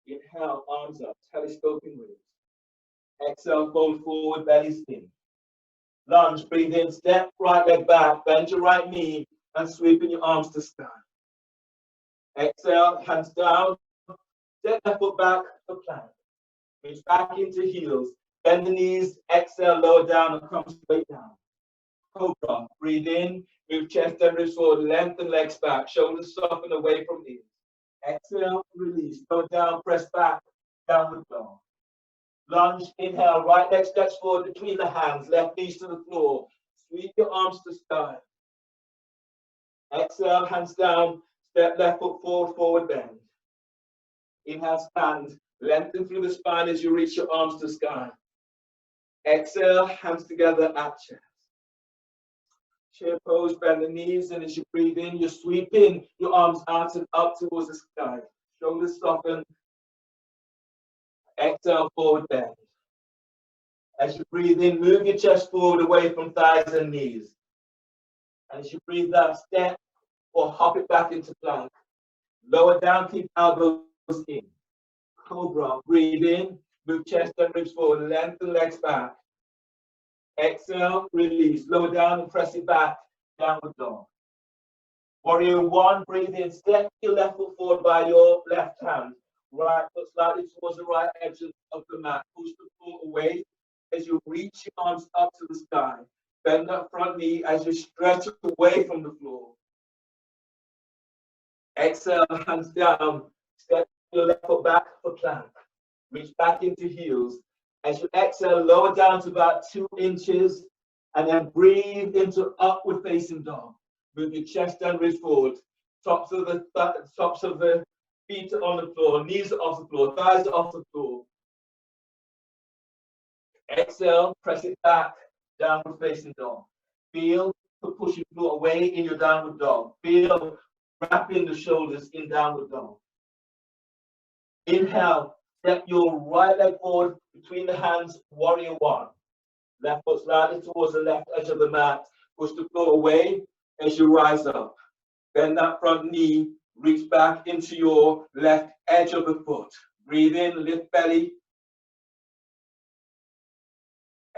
Inhale, arms up, telescoping ribs. Exhale, fold forward, bellies in. Lunge, breathe in, step right leg back, bend your right knee, and sweeping your arms to sky. Exhale, hands down, step left foot back for plank. Reach back into heels, bend the knees, exhale, lower down, and come straight down. Cobra, breathe in, move chest and ribs forward, lengthen legs back, shoulders soften away from ears. Exhale, release, go down, press back, downward dog. Lunge, inhale, right leg steps forward between the hands, left knees to the floor. Sweep your arms to sky. Exhale, hands down, step left foot forward, forward bend. Inhale, stand, lengthen through the spine as you reach your arms to sky. Exhale, hands together at chest. Chair pose, bend the knees, and as you breathe in, you're sweeping your arms out and up towards the sky. Shoulders soften. Exhale, forward bend. As you breathe in, move your chest forward away from thighs and knees. And as you breathe out, step or hop it back into plank. Lower down, keep elbows in. Cobra, breathe in, move chest and ribs forward, lengthen legs back. Exhale, release, lower down and press it back, downward dog. Warrior one, breathe in, step your left foot forward by your left hand. Right foot slightly towards the right edge of the mat. Push the floor away as you reach your arms up to the sky. Bend that front knee as you stretch away from the floor. Exhale, hands down. Step your left foot back for plank. Reach back into heels. As you exhale, lower down to about 2 inches. And then breathe into upward facing dog. Move your chest and ribs forward. Tops of the feet are on the floor, knees are off the floor, thighs are off the floor. Exhale, press it back, downward facing dog. Feel the pushing floor away in your downward dog. Feel wrapping the shoulders in downward dog. Inhale, step your right leg forward between the hands, warrior one. Left foot slightly towards the left edge of the mat. Push the floor away as you rise up. Bend that front knee, reach back into your left edge of the foot. Breathe in, lift belly.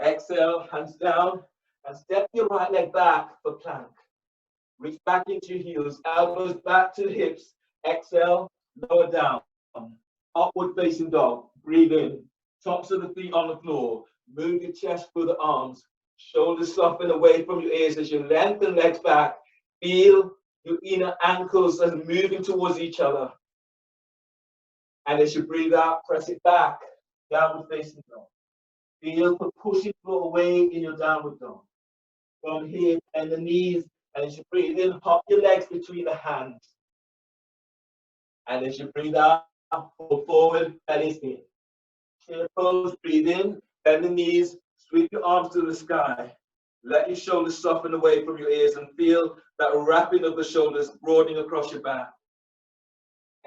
Exhale, hands down, and step your right leg back for plank. Reach back into heels, elbows back to the hips. Exhale, lower down. Upward facing dog. Breathe in. Tops of the feet on the floor. Move your chest through the arms. Shoulders soften away from your ears as you lengthen legs back. Feel your inner ankles as moving towards each other. And as you breathe out, press it back. Downward facing dog. Feel the pushing floor away in your downward dog. From here, and the knees. And as you breathe in, hop your legs between the hands. And as you breathe out, fall forward, belly in. Chair pose, breathe in, bend the knees, sweep your arms to the sky. Let your shoulders soften away from your ears and feel that wrapping of the shoulders broadening across your back.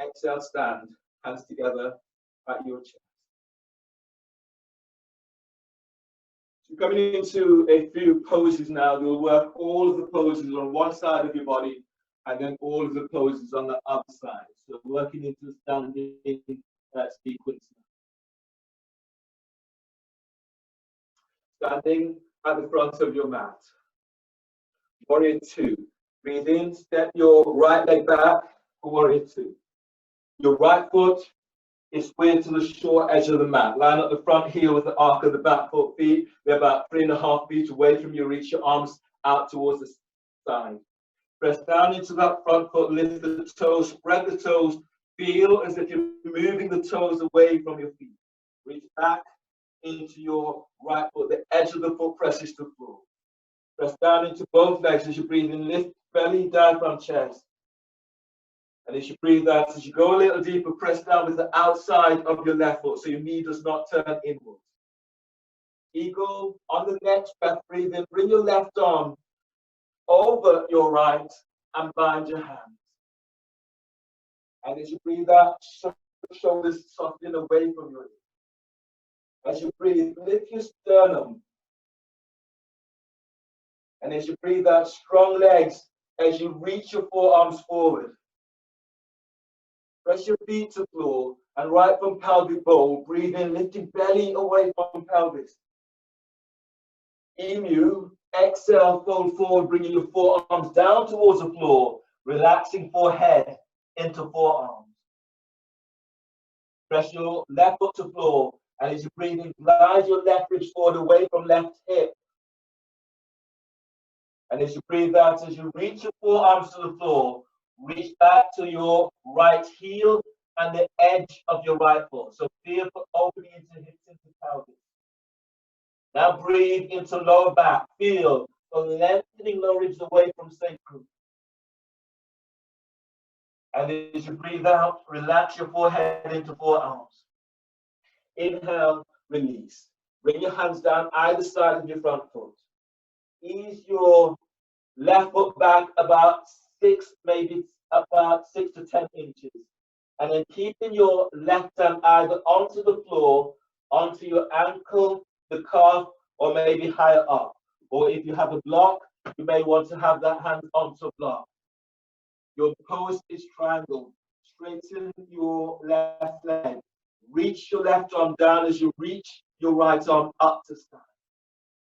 Exhale, stand, hands together at your chest. So coming into a few poses now. We'll work all of the poses on one side of your body and then all of the poses on the other side. So working into standing sequence. Standing at the front of your mat. Warrior 2. Breathe in, step your right leg back for warrior 2. Your right foot is squared to the short edge of the mat. Line up the front heel with the arc of the back foot feet. They're about 3.5 feet away from you. Reach your arms out towards the side. Press down into that front foot, lift the toes, spread the toes. Feel as if you're moving the toes away from your feet. Reach back into your right foot. The edge of the foot presses to the floor. Press down into both legs as you breathe in. Lift belly, diaphragm, chest. And as you breathe out, as you go a little deeper, press down with the outside of your left foot so your knee does not turn inwards. Eagle. On the next breath, breathe in. Bring your left arm over your right and bind your hands. And as you breathe out, shoulders soften away from your ears. As you breathe, lift your sternum. And as you breathe out, strong legs as you reach your forearms forward. Press your feet to the floor and right from pelvic bowl, breathe in, lifting belly away from pelvis. Emu, exhale, fold forward, bringing your forearms down towards the floor, relaxing forehead into forearms. Press your left foot to the floor, and as you breathe in, glide your left ribs forward away from left hip. And as you breathe out, as you reach your forearms to the floor, reach back to your right heel and the edge of your right foot. So feel for opening into hips, into pelvis. Now breathe into lower back. Feel for lengthening lower ribs away from sacrum. And as you breathe out, relax your forehead into forearms. Inhale, release. Bring your hands down either side of your front foot. Ease your left foot back about 6 to 10 inches. And then keeping your left hand either onto the floor, onto your ankle, the calf, or maybe higher up. Or if you have a block, you may want to have that hand onto a block. Your pose is triangle. Straighten your left leg. Reach your left arm down as you reach your right arm up to stand.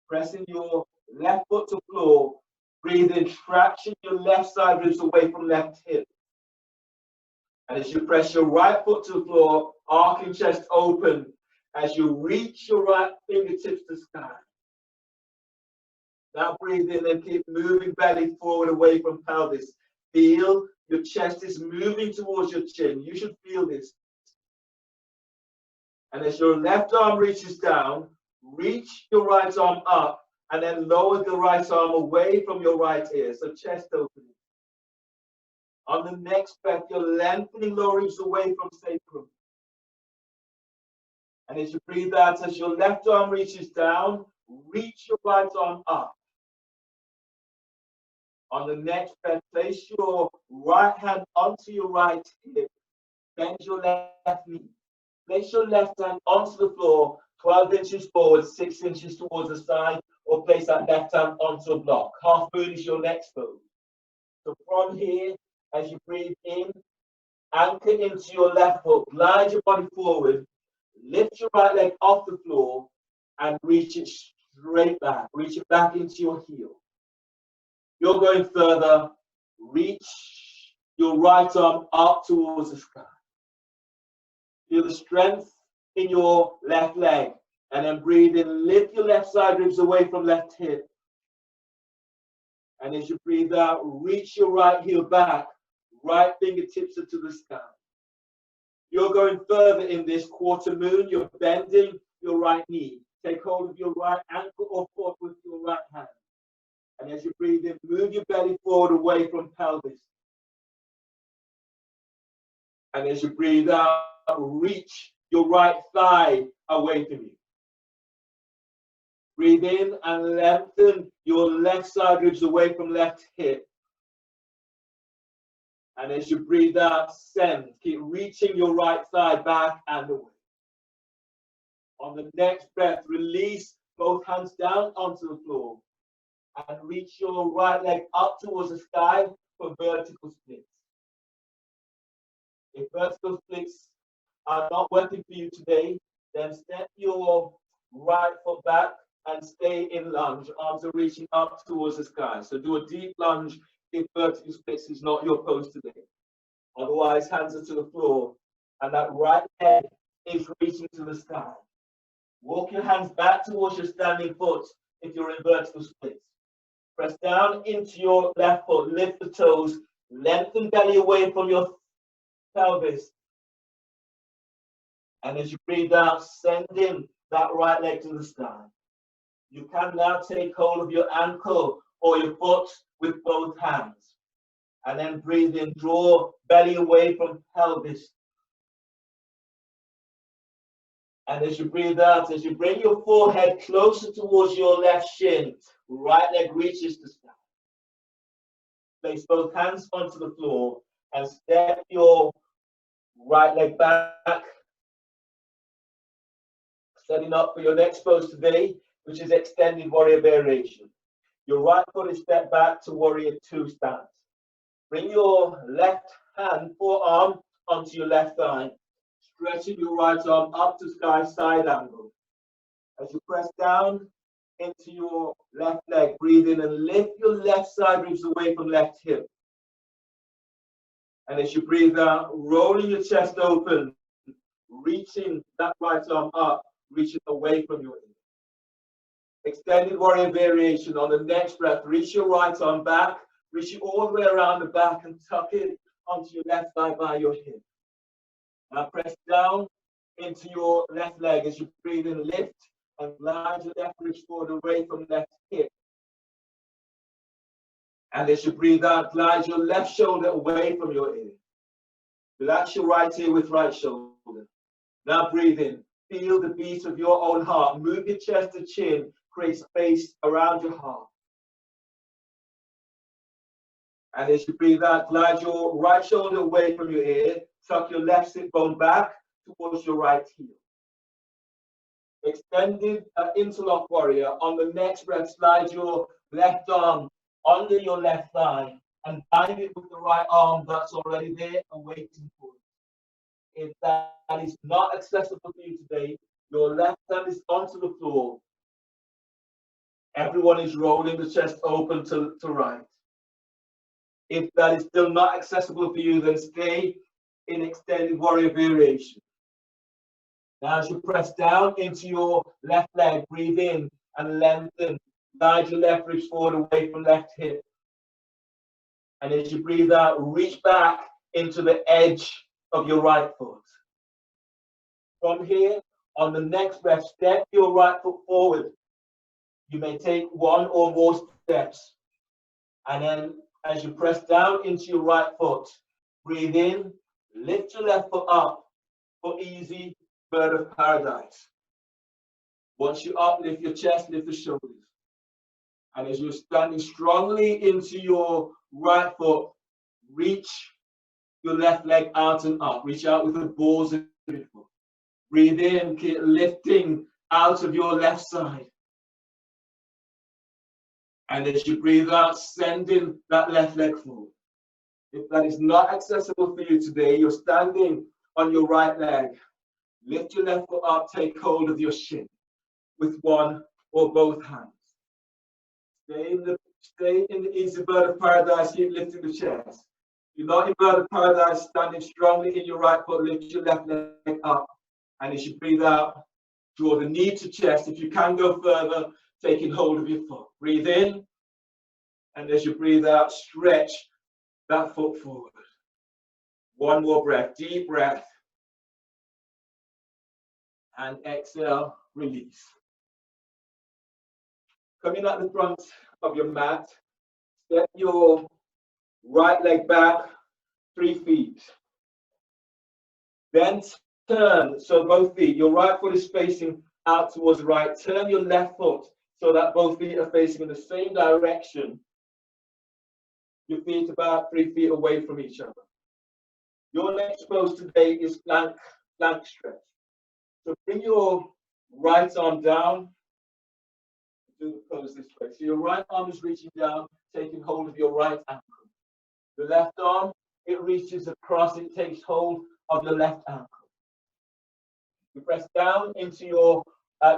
Pressing your left foot to the floor. Breathe in, traction your left side ribs away from left hip. And as you press your right foot to the floor, arcing chest open, as you reach your right fingertips to sky. Now breathe in and keep moving belly forward away from pelvis. Feel your chest is moving towards your chin. You should feel this. And as your left arm reaches down, reach your right arm up and then lower the right arm away from your right ear. So chest opening. On the next breath, you're lengthening lower ribs away from sacrum. And as you breathe out, as your left arm reaches down, reach your right arm up. On the next breath, place your right hand onto your right hip. Bend your left knee. Place your left hand onto the floor, 12 inches forward, 6 inches towards the side, or place that left hand onto a block. Half moon is your next pose. So from here, as you breathe in, anchor into your left foot, glide your body forward, lift your right leg off the floor, and reach it straight back. Reach it back into your heel. You're going further. Reach your right arm up towards the sky. Feel the strength in your left leg. And then breathe in. Lift your left side ribs away from left hip. And as you breathe out, reach your right heel back. Right fingertips are to the sky. You're going further in this quarter moon. You're bending your right knee. Take hold of your right ankle or foot with your right hand. And as you breathe in, move your belly forward away from pelvis. And as you breathe out, reach your right thigh away from you. Breathe in and lengthen your left side ribs away from left hip. And as you breathe out, send. Keep reaching your right thigh back and away. On the next breath, release both hands down onto the floor and reach your right leg up towards the sky for vertical splits. If vertical splits are not working for you today, then step your right foot back and stay in lunge. Arms are reaching up towards the sky. So do a deep lunge if vertical splits is not your pose today. Otherwise, hands are to the floor and that right leg is reaching to the sky. Walk your hands back towards your standing foot if you're in vertical splits. Press down into your left foot, lift the toes, lengthen belly away from your pelvis. And as you breathe out, send in that right leg to the sky. You can now take hold of your ankle or your foot with both hands. And then breathe in, draw belly away from pelvis. And as you breathe out, as you bring your forehead closer towards your left shin, right leg reaches the sky. Place both hands onto the floor and step your right leg back, setting up for your next pose today, which is extended warrior variation. Your right foot is stepped back to warrior 2 stance. Bring your left hand, forearm, onto your left thigh, stretching your right arm up to sky side angle. As you press down into your left leg, breathe in and lift your left side ribs away from left hip. And as you breathe out, rolling your chest open, reaching that right arm up, reaching away from your hip. Extended warrior variation. On the next breath, reach your right arm back, reach it all the way around the back and tuck it onto your left thigh by your hip. Now press down into your left leg as you breathe in, lift and glide your left ribs forward away from left hip. And as you breathe out, glide your left shoulder away from your ear. Relax your right ear with right shoulder. Now breathe in. Feel the beat of your own heart. Move your chest to chin. Create space around your heart. And as you breathe out, glide your right shoulder away from your ear. Tuck your left sit bone back towards your right heel. Extended interlock warrior. On the next breath, slide your left arm under your left thigh and bind it with the right arm that's already there and waiting for you. If that is not accessible for you today, your left hand is onto the floor. Everyone is rolling the chest open to right. If that is still not accessible for you, then stay in extended warrior variation. Now as you press down into your left leg, breathe in and lengthen. Guide your left ribs forward away from left hip. And as you breathe out, reach back into the edge of your right foot. From here, on the next breath, step your right foot forward. You may take one or more steps. And then as you press down into your right foot, breathe in, lift your left foot up for easy bird of paradise. Once you uplift your chest, lift the shoulders. And as you're standing strongly into your right foot, reach your left leg out and up. Reach out with the balls of your foot. Breathe in, keep lifting out of your left side. And as you breathe out, sending that left leg forward. If that is not accessible for you today, you're standing on your right leg. Lift your left foot up, take hold of your shin with one or both hands. Stay in the easy bird of paradise, keep lifting the chest. You're not in bird of paradise, standing strongly in your right foot, lift your left leg up. And as you breathe out, draw the knee to chest. If you can go further, taking hold of your foot. Breathe in, and as you breathe out, stretch that foot forward. One more breath, deep breath. And exhale, release. Coming at the front of your mat, step your right leg back 3 feet. Then turn, so both feet, your right foot is facing out towards the right. Turn your left foot so that both feet are facing in the same direction. Your feet about 3 feet away from each other. Your next pose today is plank stretch. So bring your right arm down do the pose this way. So your right arm is reaching down, taking hold of your right ankle. The left arm, it reaches across, it takes hold of your left ankle. You press down into your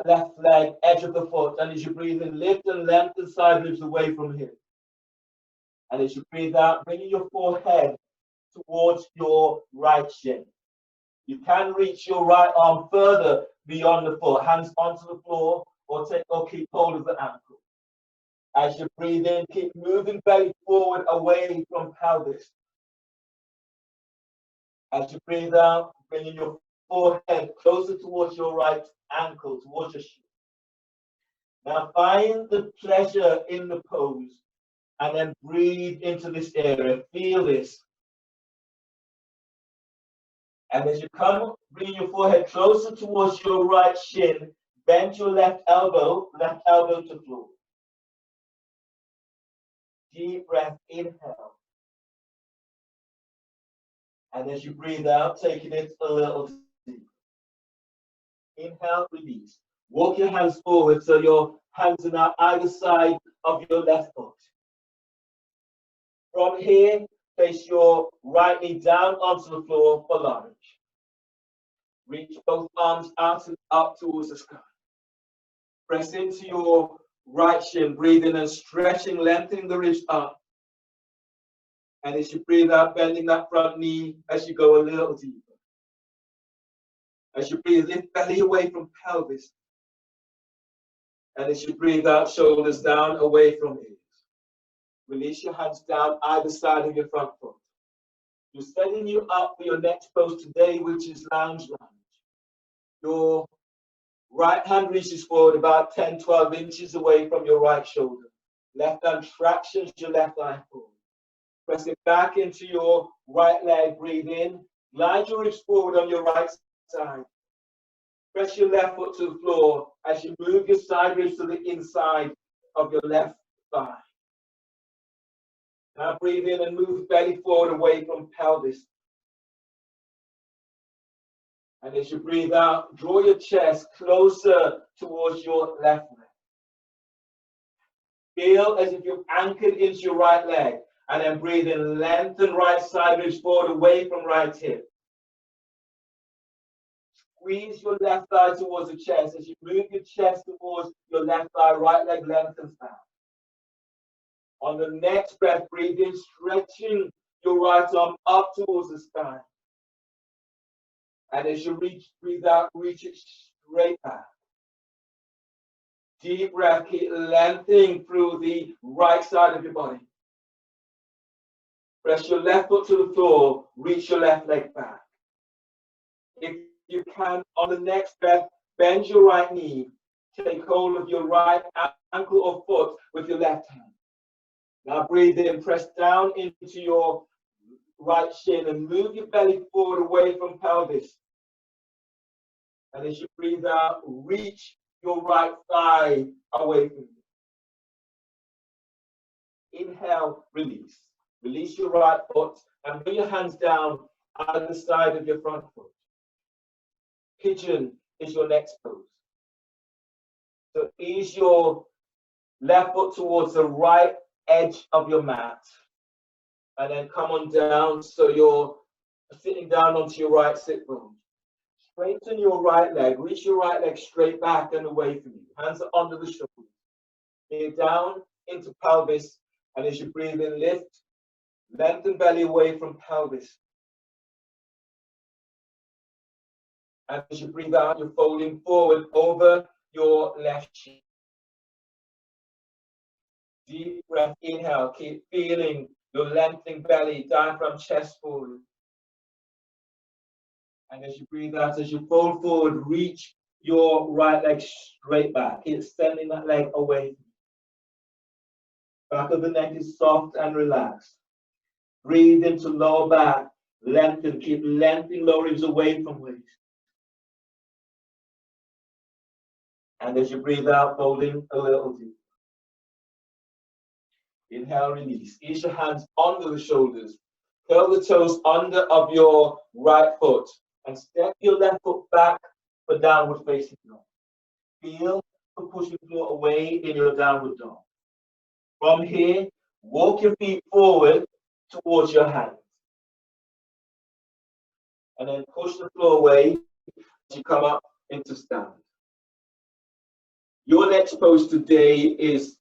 left leg, edge of the foot, and as you breathe in, lift and lengthen side ribs away from here. And as you breathe out, bringing your forehead towards your right shin. You can reach your right arm further beyond the foot, hands onto the floor, or keep hold of the ankle. As you breathe in, keep moving belly forward away from pelvis. As you breathe out, bringing your forehead closer towards your right ankle, towards your shin. Now find the pleasure in the pose and then breathe into this area. Feel this. And as you come, bring your forehead closer towards your right shin, bend your left elbow to floor. Deep breath, inhale. And as you breathe out, taking it a little deeper. Inhale, release. Walk your hands forward so your hands are now either side of your left foot. From here, place your right knee down onto the floor for lunge. Reach both arms out and up towards the sky. Press into your right shin, breathing and stretching, lengthening the ribs up. And as you breathe out, bending that front knee as you go a little deeper. As you breathe, lift belly away from pelvis. And as you breathe out, shoulders down, away from ears. Release your hands down either side of your front foot. You're setting you up for your next pose today, which is lounge lunge. Your right hand reaches forward about 10, 12 inches away from your right shoulder. Left hand tractions your left eye forward. Press it back into your right leg, breathe in. Glide your ribs forward on your right side. Press your left foot to the floor as you move your side ribs to the inside of your left thigh. Now breathe in and move belly forward away from pelvis. And as you breathe out, draw your chest closer towards your left leg. Feel as if you're anchored into your right leg. And then breathe in, lengthen right side ribs forward away from right hip. Squeeze your left thigh towards the chest. As you move your chest towards your left thigh, right leg lengthens down. On the next breath, breathe in, stretching your right arm up towards the sky. And as you breathe out, reach it straight back. Deep breath, keep lengthening through the right side of your body. Press your left foot to the floor, reach your left leg back. If you can, on the next breath, bend your right knee. Take hold of your right ankle or foot with your left hand. Now breathe in, press down into your right shin and move your belly forward away from pelvis. And as you breathe out, reach your right thigh away from you. Inhale, release. Release your right foot and bring your hands down either side of your front foot. Pigeon is your next pose. So ease your left foot towards the right edge of your mat. And then come on down so you're sitting down onto your right sit bone. Straighten your right leg. Reach your right leg straight back and away from you. Hands are under the shoulders. Knee down into pelvis. And as you breathe in, lift. Lengthen belly away from pelvis. And as you breathe out, you're folding forward over your left shin. Deep breath, inhale. Keep feeling your lengthening belly, diaphragm, chest forward. And as you breathe out, as you fold forward, reach your right leg straight back. Keep extending that leg away. Back of the neck is soft and relaxed. Breathe into lower back, lengthen, keep lengthening lower ribs away from waist. And as you breathe out, folding a little deeper. Inhale, release. Ease your hands under the shoulders. Curl the toes under of your right foot. And step your left foot back for downward facing dog. Feel for pushing the floor away in your downward dog. From here, walk your feet forward towards your hands. And then push the floor away as you come up into stand. Your next pose today is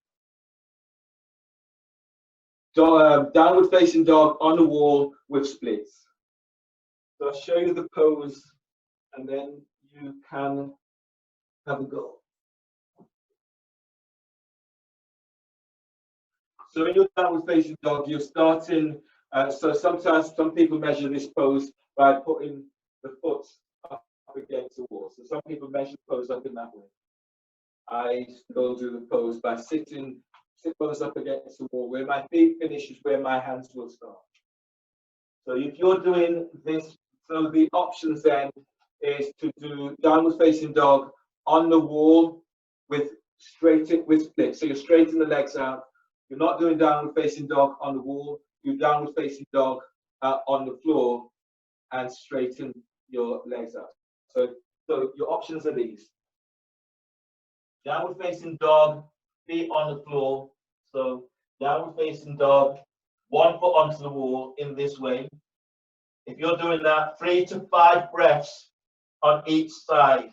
downward facing dog on the wall with splits. So I'll show you the pose and then you can have a go. So in your downward facing dog, you're starting, so sometimes some people measure this pose by putting the foot up against the wall. So some people measure the pose up in that way. I still do the pose by sit bones up against the wall. Where my feet finish is where my hands will start. So if you're doing this, so the options then is to do downward facing dog on the wall with split. So you're straightening the legs out. You're not doing downward facing dog on the wall. You downward facing dog on the floor and straighten your legs out. So your options are these. Downward facing dog, feet on the floor. So downward facing dog, 1 foot onto the wall in this way. If you're doing that, 3 to 5 breaths on each side.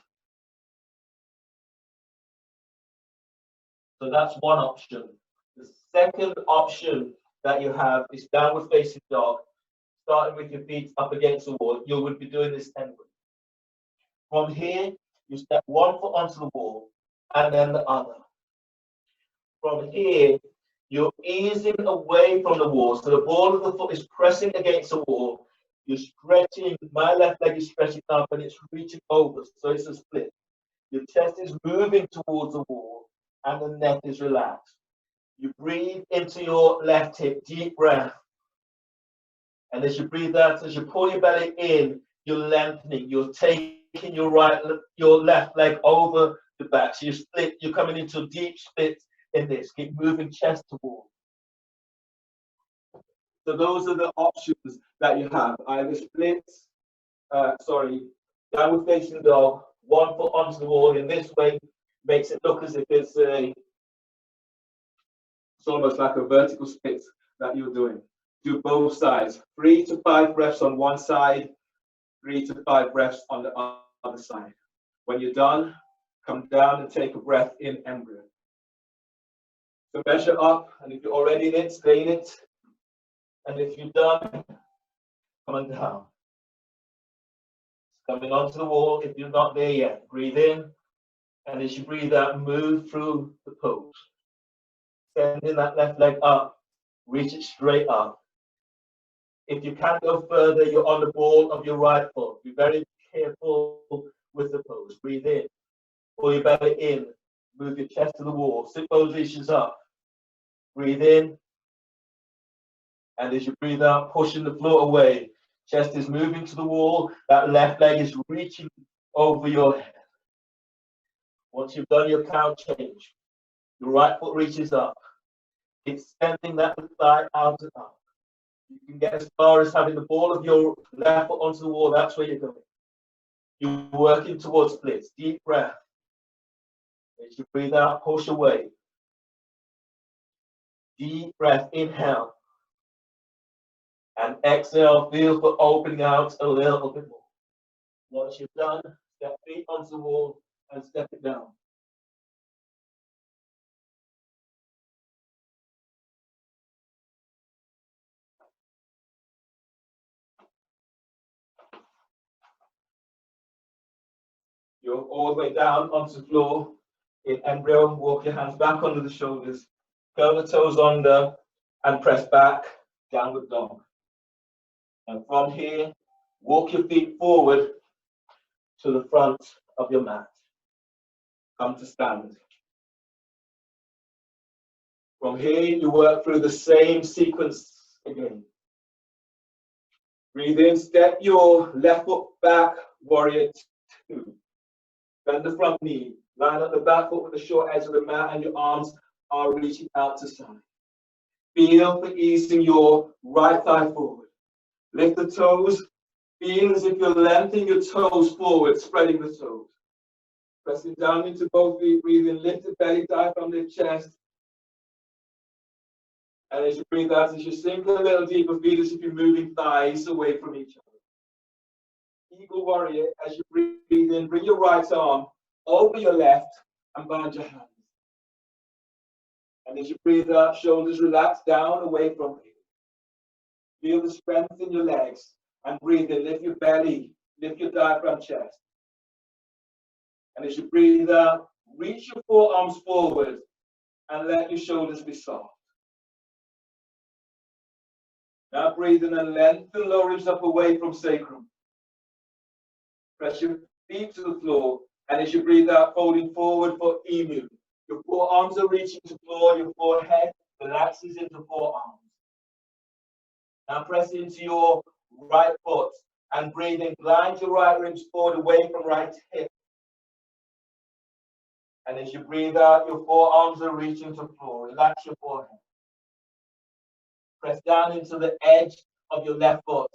So that's one option. The second option that you have is downward facing dog, starting with your feet up against the wall. You would be doing this 10 ways. From here, you step 1 foot onto the wall and then the other. From here, you're easing away from the wall. So the ball of the foot is pressing against the wall. You're stretching, my left leg is stretching up and it's reaching over. So it's a split. Your chest is moving towards the wall and the neck is relaxed. You breathe into your left hip, deep breath. And as you breathe out, as you pull your belly in, you're lengthening. You're taking your left leg over the back. So you split, you're coming into a deep split in this. Keep moving chest towards. So those are the options that you have. Either splits, downward facing dog, 1 foot onto the wall in this way, makes it look as if it's almost like a vertical split that you're doing. Do both sides. 3 to 5 breaths on one side, 3 to 5 breaths on the other side. When you're done, come down and take a breath in embryo. So measure up, and if you're already in it, stay in it. And if you're done, come on down. Coming onto the wall, if you're not there yet, breathe in. And as you breathe out, move through the pose. Sending that left leg up, reach it straight up. If you can't go further, you're on the ball of your right foot. Be very careful with the pose. Breathe in, pull your belly in, move your chest to the wall. Sit both reaches up. Breathe in, and as you breathe out, pushing the floor away. Chest is moving to the wall. That left leg is reaching over your head. Once you've done your cow change, your right foot reaches up. Extending that thigh out and up. You can get as far as having the ball of your left foot onto the wall. That's where you're going. You're working towards splits. Deep breath. As you breathe out, push away. Deep breath, inhale. And exhale, feel for opening out a little bit more. Once you've done, step feet onto the wall and step it down. You're all the way down onto the floor in embryo. Walk your hands back under the shoulders. Curl the toes under and press back, downward dog. And from here, walk your feet forward to the front of your mat. Come to stand. From here, you work through the same sequence again. Breathe in, step your left foot back, warrior 2. Bend the front knee. Line up the back foot with the short edge of the mat and your arms are reaching out to side. Feel for easing your right thigh forward. Lift the toes. Feel as if you're lengthening your toes forward, spreading the toes. Pressing down into both feet, breathe in, lift the belly, diaphragm, lift chest. And as you breathe out, as you sink a little deeper, feel as if you're moving thighs away from each other. Eagle warrior, as you breathe in, bring your right arm over your left and bind your hands. And as you breathe out, shoulders relax down away from you. Feel the strength in your legs and breathe in, lift your belly, lift your diaphragm, chest. And as you breathe out, reach your forearms forward and let your shoulders be soft. Now breathe in and lengthen lower ribs up away from sacrum. Press your feet to the floor, and as you breathe out, folding forward for emu. Your forearms are reaching to the floor, your forehead relaxes into forearms. Now press into your right foot and breathe in, glide your right ribs forward away from right hip. And as you breathe out, your forearms are reaching to the floor. Relax your forehead. Press down into the edge of your left foot.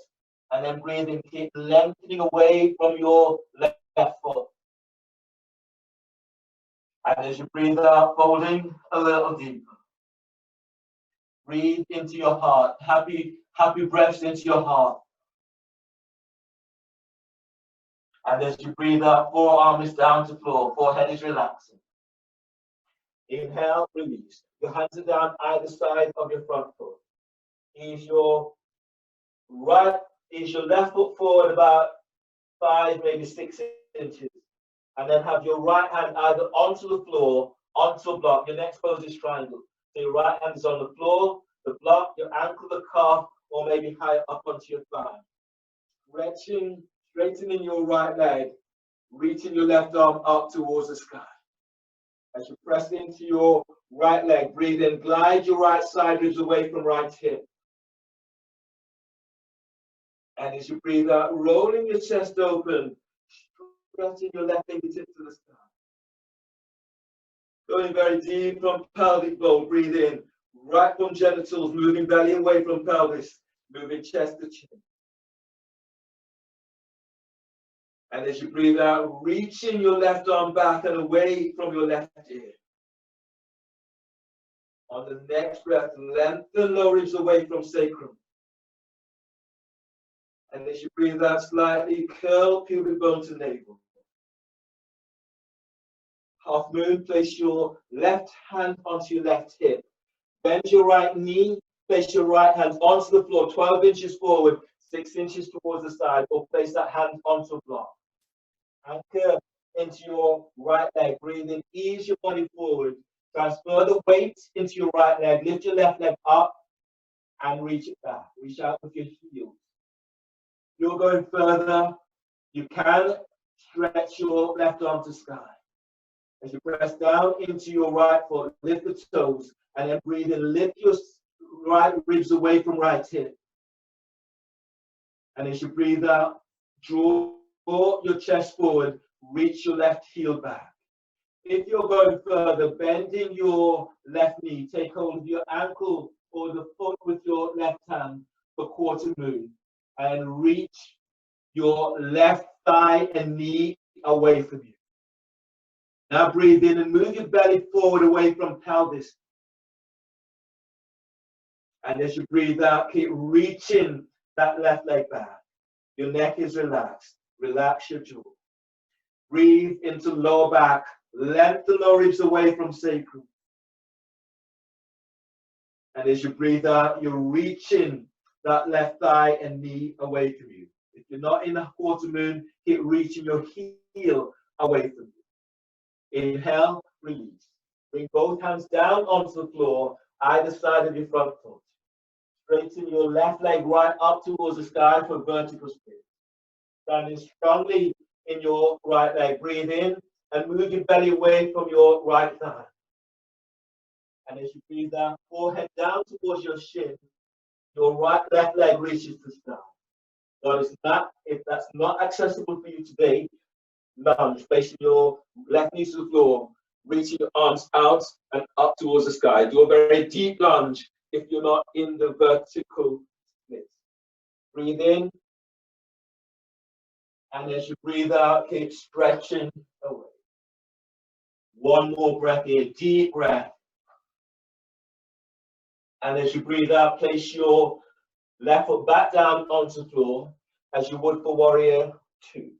And then breathe in, keep lengthening away from your left foot. And as you breathe out, folding a little deeper. Breathe into your heart. Happy breaths into your heart. And as you breathe out, forearm is down to floor, forehead is relaxing. Inhale, release. Your hands are down either side of your front foot. Ease your left foot forward about 5, maybe 6 inches. And then have your right hand either onto the floor, onto a block. Your next pose is triangle. So your right hand is on the floor, the block, your ankle, the calf, or maybe higher up onto your thigh. Stretching, straightening your right leg, reaching your left arm up towards the sky. As you press into your right leg, breathe in, glide your right side ribs away from right hip. And as you breathe out, rolling your chest open, stretching your left fingertips to the sky. Going very deep from pelvic bowl, breathe in, right from genitals, moving belly away from pelvis, moving chest to chin. And as you breathe out, reaching your left arm back and away from your left ear. On the next breath, lengthen lower ribs away from sacrum. And as you breathe out, slightly curl pubic bone to navel. Half moon, place your left hand onto your left hip. Bend your right knee, place your right hand onto the floor, 12 inches forward, 6 inches towards the side, or place that hand onto a block. Anchor into your right leg, breathe in, ease your body forward. Transfer the weight into your right leg, lift your left leg up and reach it back. Reach out with your heels. You're going further, you can stretch your left arm to sky. As you press down into your right foot, lift the toes, and then breathe in, lift your right ribs away from right hip. And as you breathe out, draw your chest forward, reach your left heel back. If you're going further, bending your left knee, take hold of your ankle or the foot with your left hand for quarter moon, and reach your left thigh and knee away from you. Now breathe in and move your belly forward away from pelvis. And as you breathe out, keep reaching that left leg back. Your neck is relaxed. Relax your jaw. Breathe into lower back. Lengthen lower ribs away from sacrum. And as you breathe out, you're reaching that left thigh and knee away from you. If you're not in a quarter moon, keep reaching your heel away from you. Inhale, release. Bring both hands down onto the floor, either side of your front foot. Straighten your left leg right up towards the sky for vertical spin. Standing strongly in your right leg. Breathe in and move your belly away from your right thigh. And as you breathe out, forehead down towards your shin, your left leg reaches the sky. If that's not accessible for you today, lunge, facing your left knee to the floor, reaching your arms out and up towards the sky. Do a very deep lunge if you're not in the vertical split. Breathe in, and as you breathe out, keep stretching away. One more breath here, deep breath. And as you breathe out, place your left foot back down onto the floor as you would for warrior 2.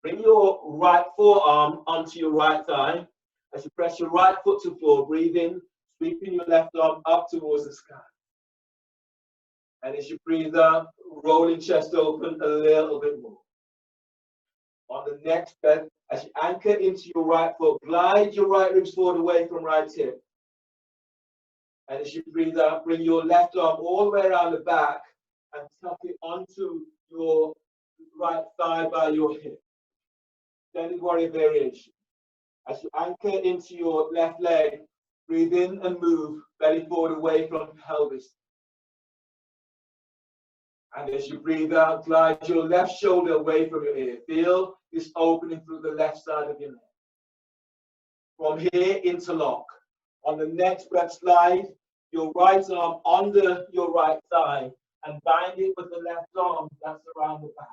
Bring your right forearm onto your right thigh. As you press your right foot to the floor, breathe in, sweeping your left arm up towards the sky. And as you breathe out, rolling chest open a little bit more. On the next breath, as you anchor into your right foot, glide your right ribs forward away from right hip. And as you breathe out, bring your left arm all the way around the back and tuck it onto your right thigh by your hip. Extended warrior variation. As you anchor into your left leg, breathe in and move belly forward away from pelvis. And as you breathe out, glide your left shoulder away from your ear. Feel this opening through the left side of your neck. From here, interlock. On the next breath, slide your right arm under your right thigh and bind it with the left arm that's around the back.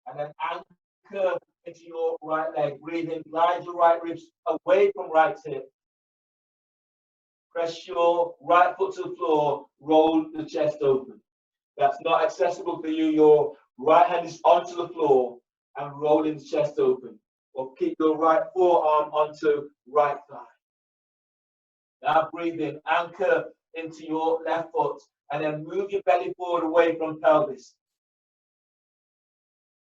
And then anchor into your right leg. Breathe in, glide your right ribs away from right hip. Press your right foot to the floor, roll the chest open. That's not accessible for you. Your right hand is onto the floor and rolling the chest open. Or keep your right forearm onto right thigh. Now breathe in, anchor into your left foot, and then move your belly forward away from pelvis.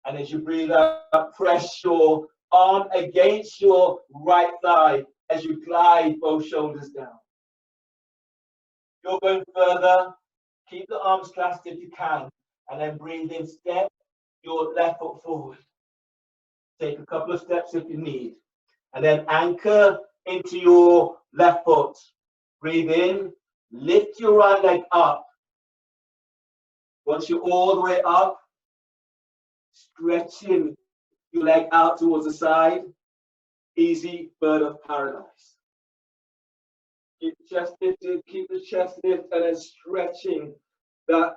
And as you breathe out, press your arm against your right thigh as you glide both shoulders down. You're going further. Keep the arms clasped if you can, and then breathe in, step your left foot forward. Take a couple of steps if you need, and then anchor into your left foot. Breathe in, lift your right leg up. Once you're all the way up, stretching your leg out towards the side. Easy bird of paradise. Keep the chest lifted, keep the chest lifted, and then stretching that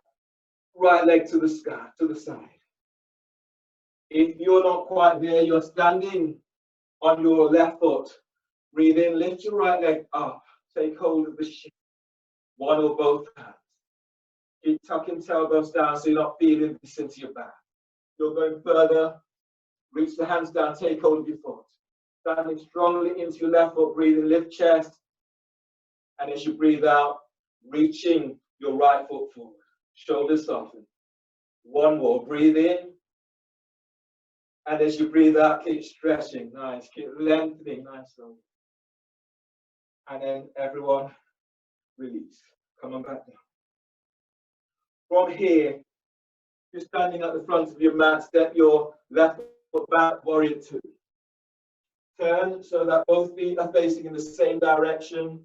right leg to the sky, to the side. If you're not quite there, you're standing on your left foot. Breathe in, lift your right leg up. Take hold of the shin, one or both hands. Keep tucking tailbones down so you're not feeling this into your back. You're going further. Reach the hands down, take hold of your foot. Standing strongly into your left foot, breathe in, lift chest. And as you breathe out, reaching your right foot forward. Shoulders soften. One more, breathe in. And as you breathe out, keep stretching. Nice, keep lengthening, nice. And then everyone, release. Come on back down. From here, you're standing at the front of your mat, step your left foot back, warrior 2. Turn so that both feet are facing in the same direction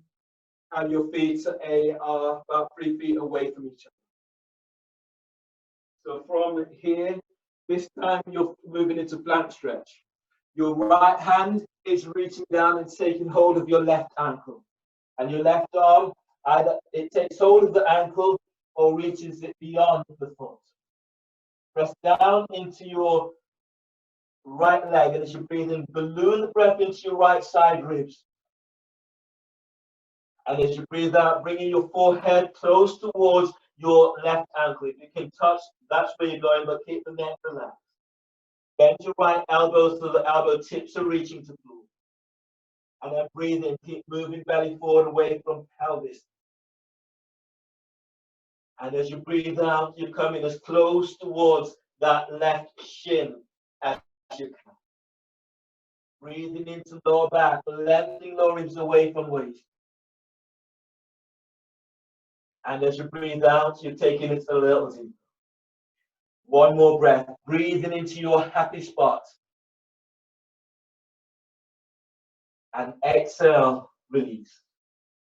and your feet are about 3 feet away from each other. So from here, this time you're moving into plank stretch. Your right hand is reaching down and taking hold of your left ankle. And your left arm, either it takes hold of the ankle or reaches it beyond the foot. Press down into your right leg, and as you breathe in, balloon the breath into your right side ribs. And as you breathe out, bringing your forehead close towards your left ankle. If you can touch, that's where you're going, but keep the neck relaxed. Bend your right elbows so the elbow tips are reaching to the floor. And then breathe in, keep moving belly forward away from pelvis. And as you breathe out, you're coming as close towards that left shin as you can. Breathing into lower back, lengthening lower ribs away from waist. And as you breathe out, you're taking it a little deeper. One more breath, breathing into your happy spot. And exhale, release.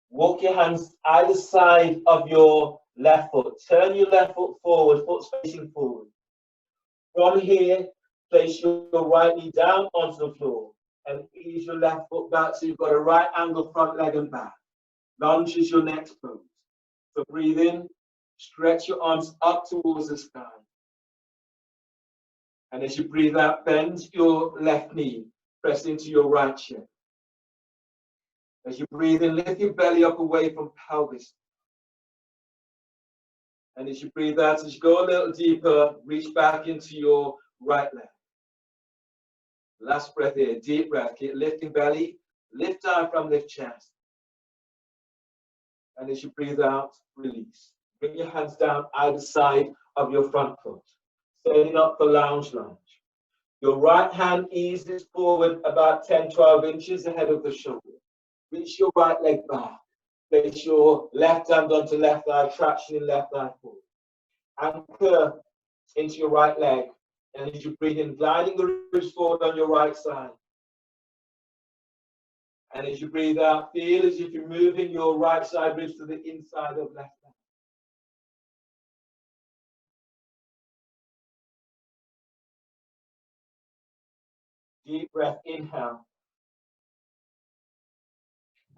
Walk your hands either side of your left foot. Turn your left foot forward, foot facing forward. From here, place your right knee down onto the floor and ease your left foot back so you've got a right angle front leg and back. Lunge is your next pose. So breathe in, stretch your arms up towards the sky. And as you breathe out, bend your left knee. Press into your right shin. As you breathe in, lift your belly up away from pelvis. And as you breathe out, as you go a little deeper, reach back into your right leg. Last breath here, deep breath. Keep lifting belly, lift diaphragm, lift chest. And as you breathe out, release. Bring your hands down either side of your front foot. Setting up for lounge lunge. Your right hand eases forward about 10-12 inches ahead of the shoulder. Reach your right leg back. Place your left hand onto left thigh, traction in left thigh forward. Anchor into your right leg. And as you breathe in, gliding the ribs forward on your right side. And as you breathe out, feel as if you're moving your right side ribs to the inside of left leg. Deep breath, inhale.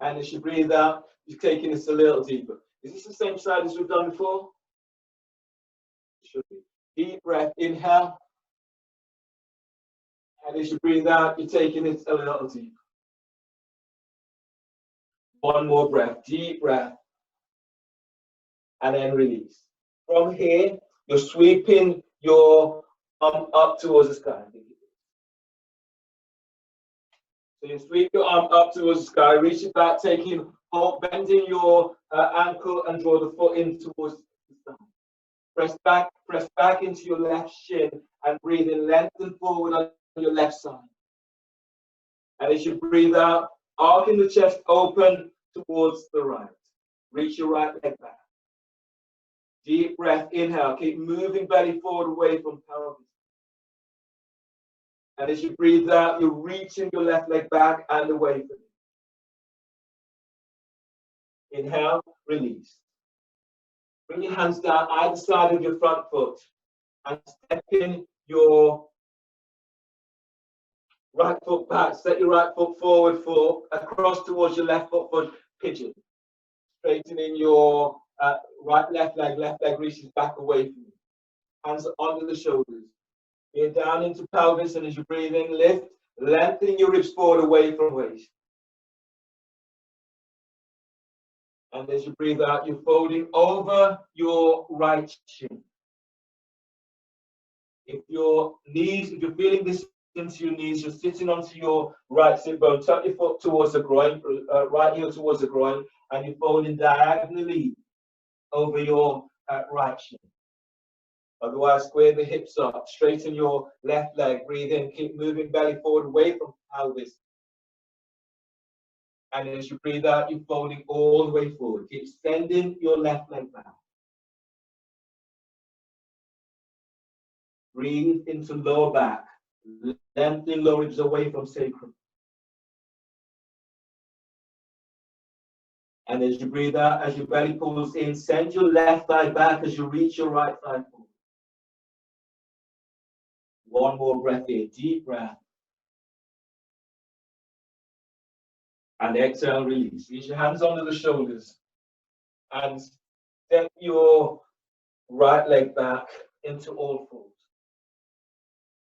And as you breathe out, you're taking this a little deeper. Is this the same side as we've done before? It should be. Deep breath, inhale. And as you breathe out, you're taking it a little deeper. One more breath, deep breath. And then release. From here, you're sweeping your arm up towards the sky. So you sweep your arm up towards the sky, reach it back, taking hold, bending your ankle and draw the foot in towards the sky. Press back into your left shin and breathe in, lengthen forward on your left side. And as you breathe out, arcing the chest open towards the right. Reach your right leg back. Deep breath, inhale. Keep moving belly forward away from pelvis. And as you breathe out, you're reaching your left leg back and away from it. Inhale, release. Bring your hands down either side of your front foot and step in your right foot back. Set your right foot forward for across towards your left foot pigeon. Straightening your left leg reaches back away from you. Hands under the shoulders. You're down into pelvis, and as you breathe in, lift, lengthening your ribs forward away from waist. And as you breathe out, you're folding over your right shin. If you're feeling this into your knees, you're sitting onto your right sit bone, tuck your foot towards the groin, right heel towards the groin, and you're folding diagonally over your right shin. Otherwise, square the hips up, straighten your left leg, breathe in, keep moving belly forward away from pelvis. And as you breathe out, you're folding all the way forward. Keep extending your left leg back. Breathe into lower back, lengthening lower ribs away from sacrum. And as you breathe out, as your belly pulls in, send your left thigh back as you reach your right thigh forward. One more breath here, deep breath. And exhale, release. Reach your hands under the shoulders and step your right leg back into all fours.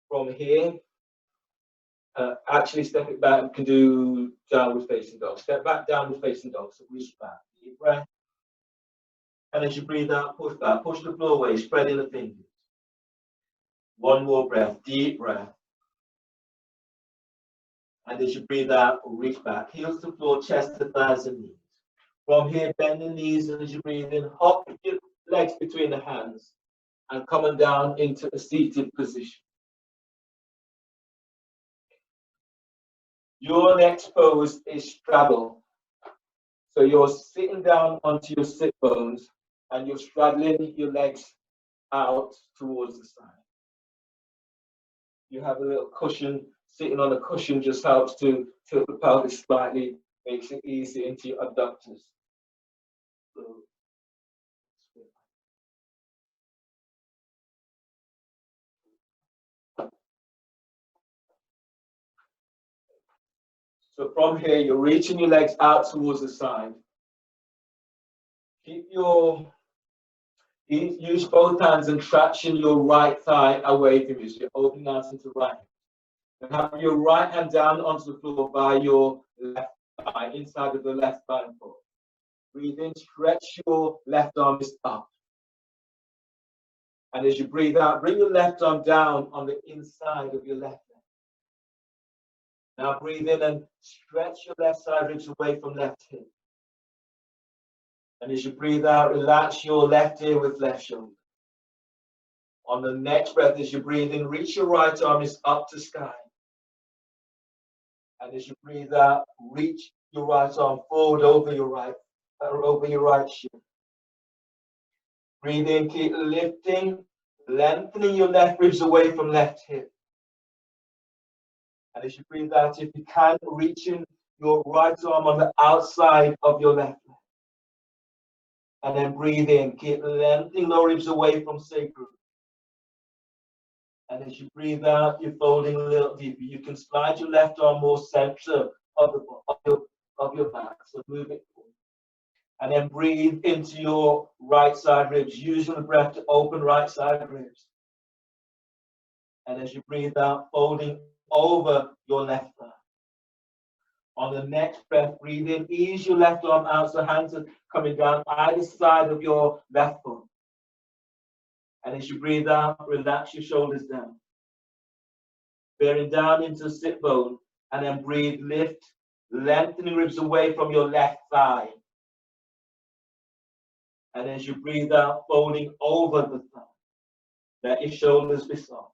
From here, actually step it back, you can do downward facing dog. Step back, downward facing dog, so reach back. Deep breath. And as you breathe out, push back, push the floor away, spreading the fingers. One more breath, deep breath. And as you breathe out, reach back, heels to floor, chest to thighs and knees. From here, bend the knees, and as you breathe in, hop your legs between the hands and coming down into a seated position. Your next pose is straddle. So you're sitting down onto your sit bones and you're straddling your legs out towards the side. You have a little cushion. Sitting on a cushion just helps to tilt the pelvis slightly, makes it easy into your abductors. So from here, you're reaching your legs out towards the side. Use both hands and traction your right thigh away from you. So you're opening out into right. And have your right hand down onto the floor by your left thigh, inside of the left thigh foot. Breathe in, stretch your left arm up. And as you breathe out, bring your left arm down on the inside of your left leg. Now breathe in and stretch your left side ribs away from left hip. And as you breathe out, relax your left ear with left shoulder. On the next breath, as you breathe in, reach your right arm up to sky. And as you breathe out, reach your right arm forward over your right shoulder. Breathe in, keep lifting, lengthening your left ribs away from left hip. And as you breathe out, if you can, reaching your right arm on the outside of your left leg. And then breathe in, keep lengthening lower ribs away from sacrum. And as you breathe out, you're folding a little deeper. You can slide your left arm more center of your back. So move it forward. And then breathe into your right side ribs, using the breath to open right side ribs. And as you breathe out, folding over your left thigh. On the next breath, breathe in, ease your left arm out, so hands are coming down either side of your left foot. And as you breathe out, relax your shoulders down. Bearing down into sit bone, and then breathe, lift, lengthening ribs away from your left thigh. And as you breathe out, folding over the thigh. Let your shoulders be soft.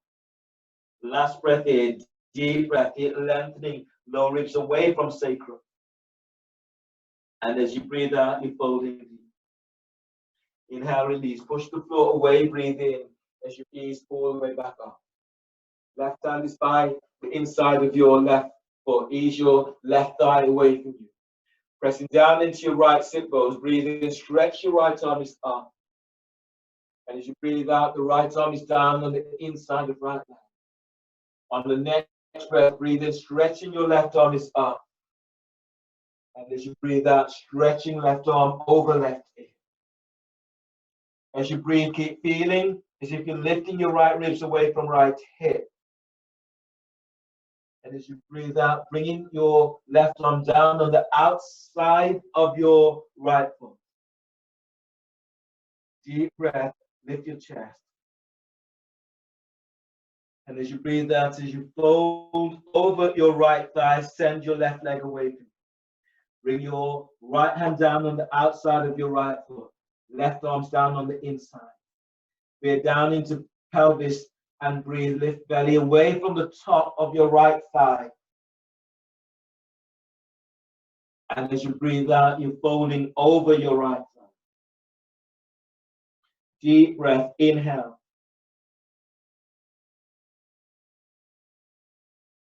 Last breath in, deep breath in, lengthening lower ribs away from sacrum. And as you breathe out, you're folding deep. Inhale, release. Push the floor away, breathe in as you ease all the way back up. Left hand is by the inside of your left foot. Ease your left thigh away from you. Pressing down into your right sit bones, breathe in, stretch your right arm is up. And as you breathe out, the right arm is down on the inside of right leg. On the next breath, breathe in, stretching your left arm is up. And as you breathe out, stretching left arm over left hip. As you breathe, keep feeling as if you're lifting your right ribs away from right hip. And as you breathe out, bringing your left arm down on the outside of your right foot. Deep breath, lift your chest. And as you breathe out, as you fold over your right thigh, send your left leg away from you. Bring your right hand down on the outside of your right foot. Left arms down on the inside. Bear down into pelvis and breathe. Lift belly away from the top of your right thigh. And as you breathe out, you're folding over your right thigh. Deep breath, inhale.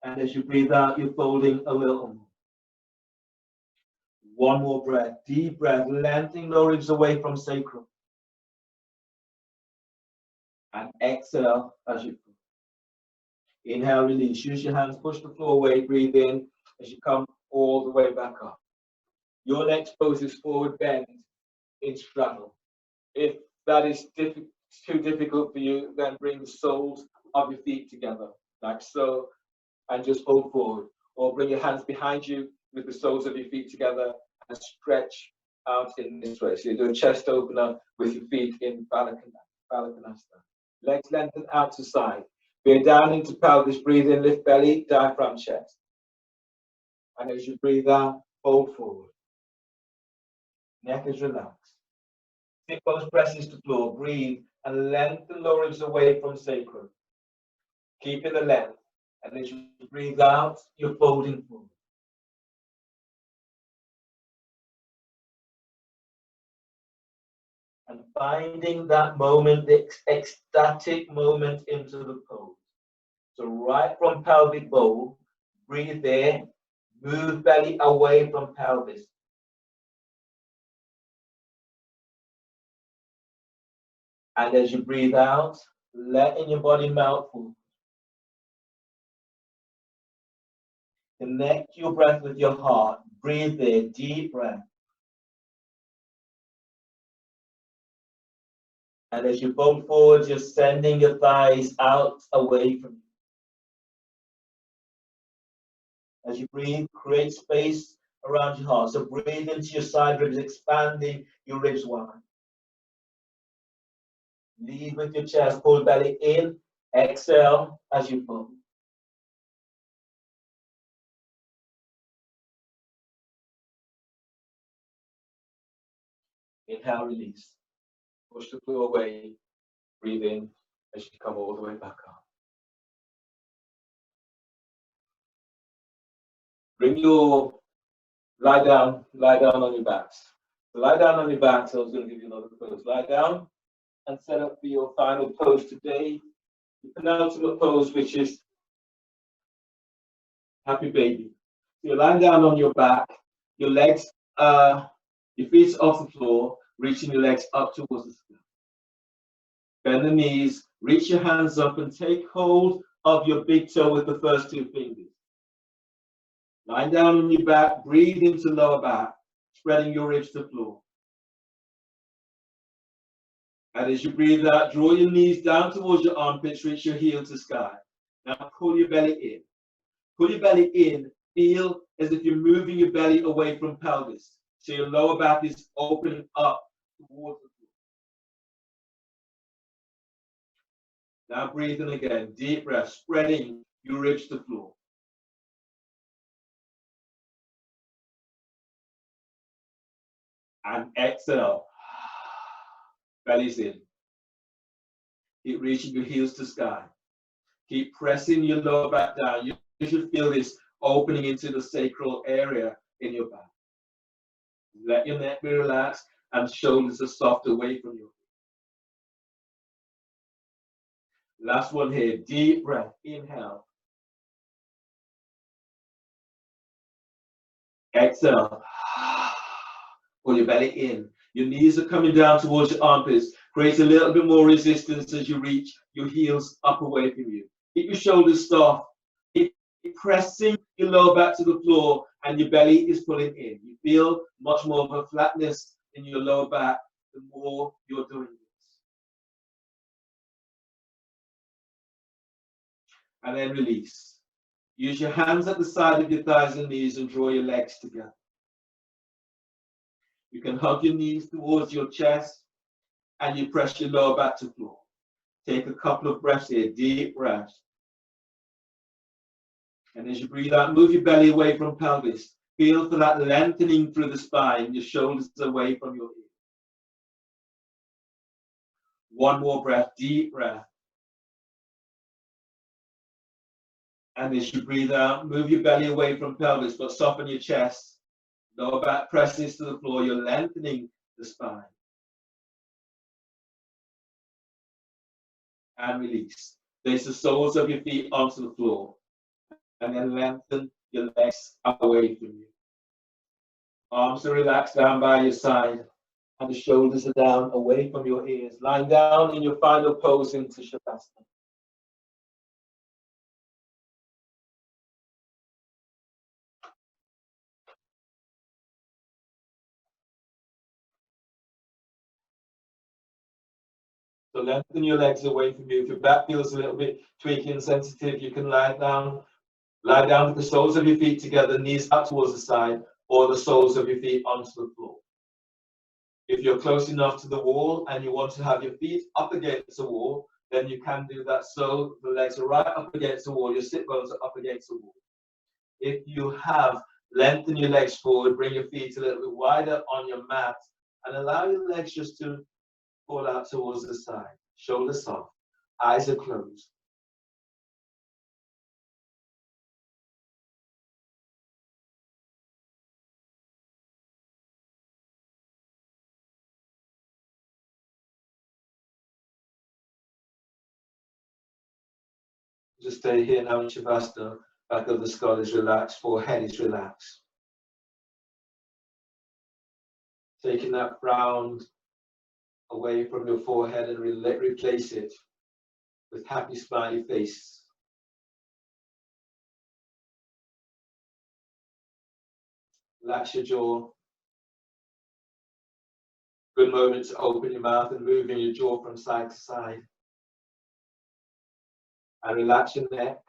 And as you breathe out, you're folding a little more. One more breath, deep breath, lengthening lower ribs away from sacrum. And exhale as you fall. Inhale, release. Use your hands, push the floor away, breathe in as you come all the way back up. Your next pose is forward bend in straddle. If that is too difficult for you, then bring the soles of your feet together, like so, and just fold forward. Or bring your hands behind you with the soles of your feet together and stretch out in this way. So you're doing chest opener with your feet in Balankonasana. Legs lengthen out to side. Bear down into pelvis, breathe in, lift belly, diaphragm, chest. And as you breathe out, fold forward. Neck is relaxed. Sit bones presses to floor, breathe, and lengthen lower ribs away from sacrum. Keeping the length. And as you breathe out, you're folding forward. And finding that moment, the ecstatic moment into the pose. So right from pelvic bowl, breathe there, move belly away from pelvis. And as you breathe out, letting your body melt forward. Connect your breath with your heart. Breathe there, deep breath. And as you fold forward, you're sending your thighs out away from you. As you breathe, create space around your heart. So breathe into your side ribs, expanding your ribs wide. Lead with your chest, pull belly in, exhale as you pull. Inhale, release. Push the floor away, breathe in as you come all the way back up. Bring your, lie down on your backs. So lie down on your back, so I was going to give you another pose. Lie down and set up for your final pose today. The penultimate pose, which is happy baby. So you're lying down on your back, your legs, your feet off the floor, reaching your legs up towards the sky. Bend the knees, reach your hands up and take hold of your big toe with the first two fingers. Lying down on your back, breathe into lower back, spreading your ribs to the floor. And as you breathe out, draw your knees down towards your armpits, reach your heel to sky. Now pull your belly in. Pull your belly in, feel as if you're moving your belly away from pelvis. So your lower back is opening up towards the floor. Now breathe in again, deep breath, spreading your ribs to the floor. And exhale, belly's in. Keep reaching your heels to sky. Keep pressing your lower back down. You should feel this opening into the sacral area in your back. Let your neck be relaxed and shoulders are soft away from you. Last one here, deep breath, inhale. Exhale. Pull your belly in. Your knees are coming down towards your armpits. Create a little bit more resistance as you reach your heels up away from you. Keep your shoulders soft. Keep pressing your lower back to the floor and your belly is pulling in. You feel much more of a flatness in your lower back the more you're doing this. And then release. Use your hands at the side of your thighs and knees and draw your legs together. You can hug your knees towards your chest and you press your lower back to the floor. Take a couple of breaths here, deep breaths. And as you breathe out, move your belly away from pelvis. Feel for that lengthening through the spine, your shoulders away from your ears. One more breath, deep breath. And as you breathe out, move your belly away from pelvis, but soften your chest. Lower back presses to the floor, you're lengthening the spine. And release. Place the soles of your feet onto the floor. And then lengthen your legs away from you. Arms are relaxed down by your side. And the shoulders are down away from your ears. Lying down in your final pose into Shavasana. So lengthen your legs away from you. If your back feels a little bit tweaky and sensitive, you can lie down with the soles of your feet together, knees up towards the side, or the soles of your feet onto the floor. If you're close enough to the wall and you want to have your feet up against the wall, then you can do that. So the legs are right up against the wall, your sit bones are up against the wall. If you have, lengthen your legs forward, bring your feet a little bit wider on your mat, and allow your legs just to fall out towards the side. Shoulders soft, eyes are closed. Just stay here now in Shavasana. Back of the skull is relaxed, forehead is relaxed. Taking that frown away from your forehead and replace it with happy smiley face. Relax your jaw. Good moment to open your mouth and moving your jaw from side to side. And relax your neck.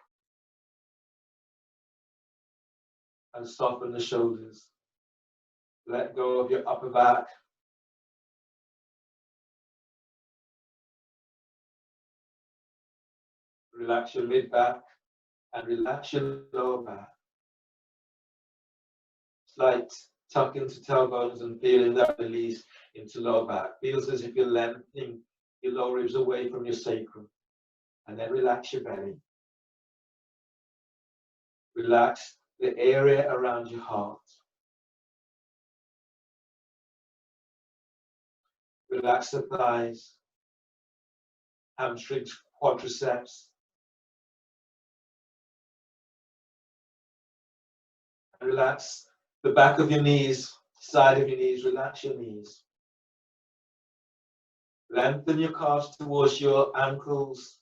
and soften the shoulders. Let go of your upper back. Relax your mid back and relax your lower back. Slight tuck into tailbones and feeling that release into lower back. Feels as if you're lengthening your lower ribs away from your sacrum. And then relax your belly. Relax the area around your heart. Relax the thighs, hamstrings, quadriceps. Relax the back of your knees, side of your knees. Relax your knees. Lengthen your calves towards your ankles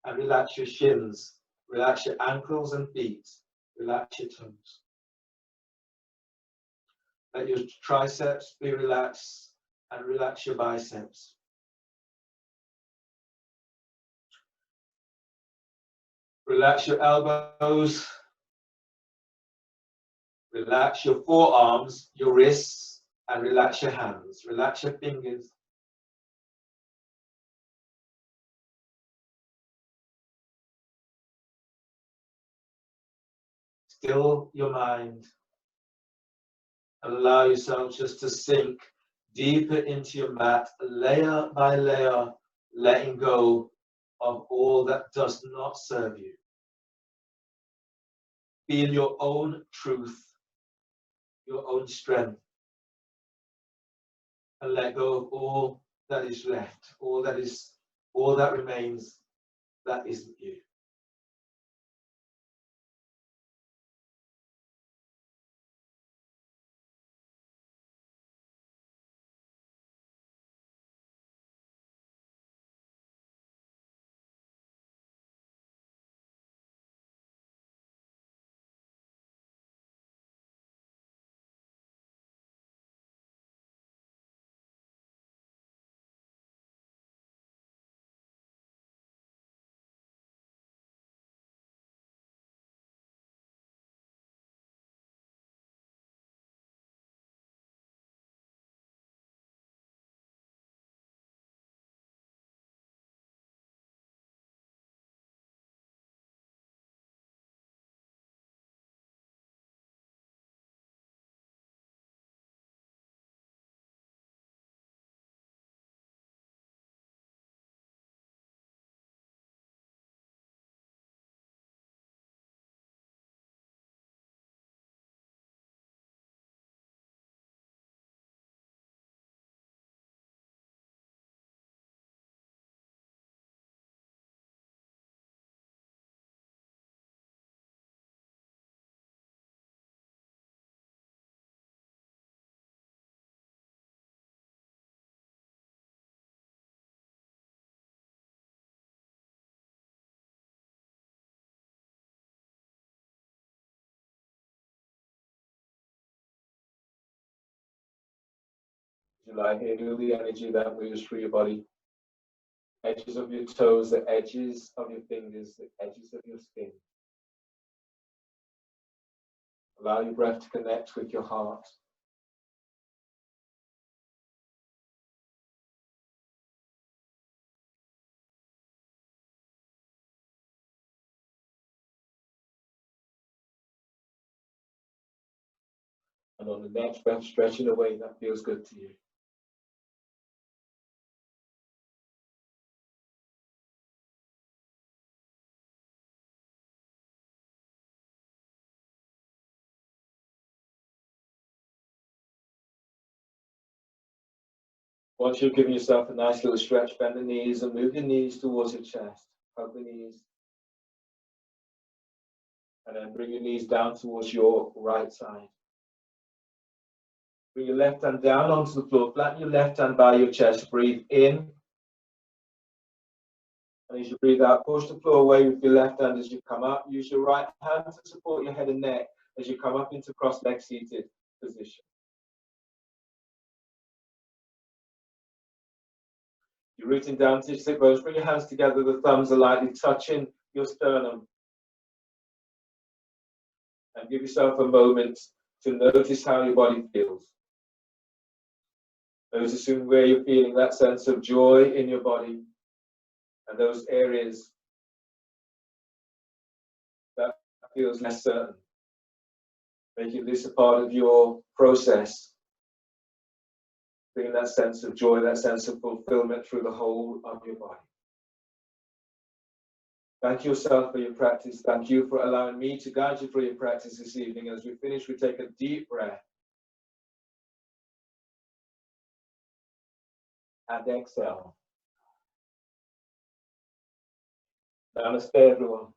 and relax your shins. Relax your ankles and feet. Relax your toes. Let your triceps be relaxed and relax your biceps. Relax your elbows. Relax your forearms, your wrists, and relax your hands. Relax your fingers. Still your mind. And allow yourself just to sink deeper into your mat, layer by layer, letting go of all that does not serve you. Feel your own truth, your own strength, and let go of all that is left, all that remains that isn't you. You lie here, feel the energy that moves through your body. Edges of your toes, the edges of your fingers, the edges of your skin. Allow your breath to connect with your heart. And on the next breath, stretch in a way that feels good to you. Once you've given yourself a nice little stretch, bend the knees and move your knees towards your chest. Hug the knees. And then bring your knees down towards your right side. Bring your left hand down onto the floor. Flatten your left hand by your chest. Breathe in. And as you breathe out, push the floor away with your left hand as you come up. Use your right hand to support your head and neck as you come up into cross-leg seated position. You're rooting down to your sit bones. Bring your hands together. The thumbs are lightly touching your sternum. And give yourself a moment to notice how your body feels. Noticing where you're feeling that sense of joy in your body and those areas that feels less certain. Making this a part of your process. Bringing that sense of joy, that sense of fulfillment through the whole of your body. Thank yourself for your practice. Thank you for allowing me to guide you through your practice this evening. As we finish, we take a deep breath. And exhale. Namaste, everyone.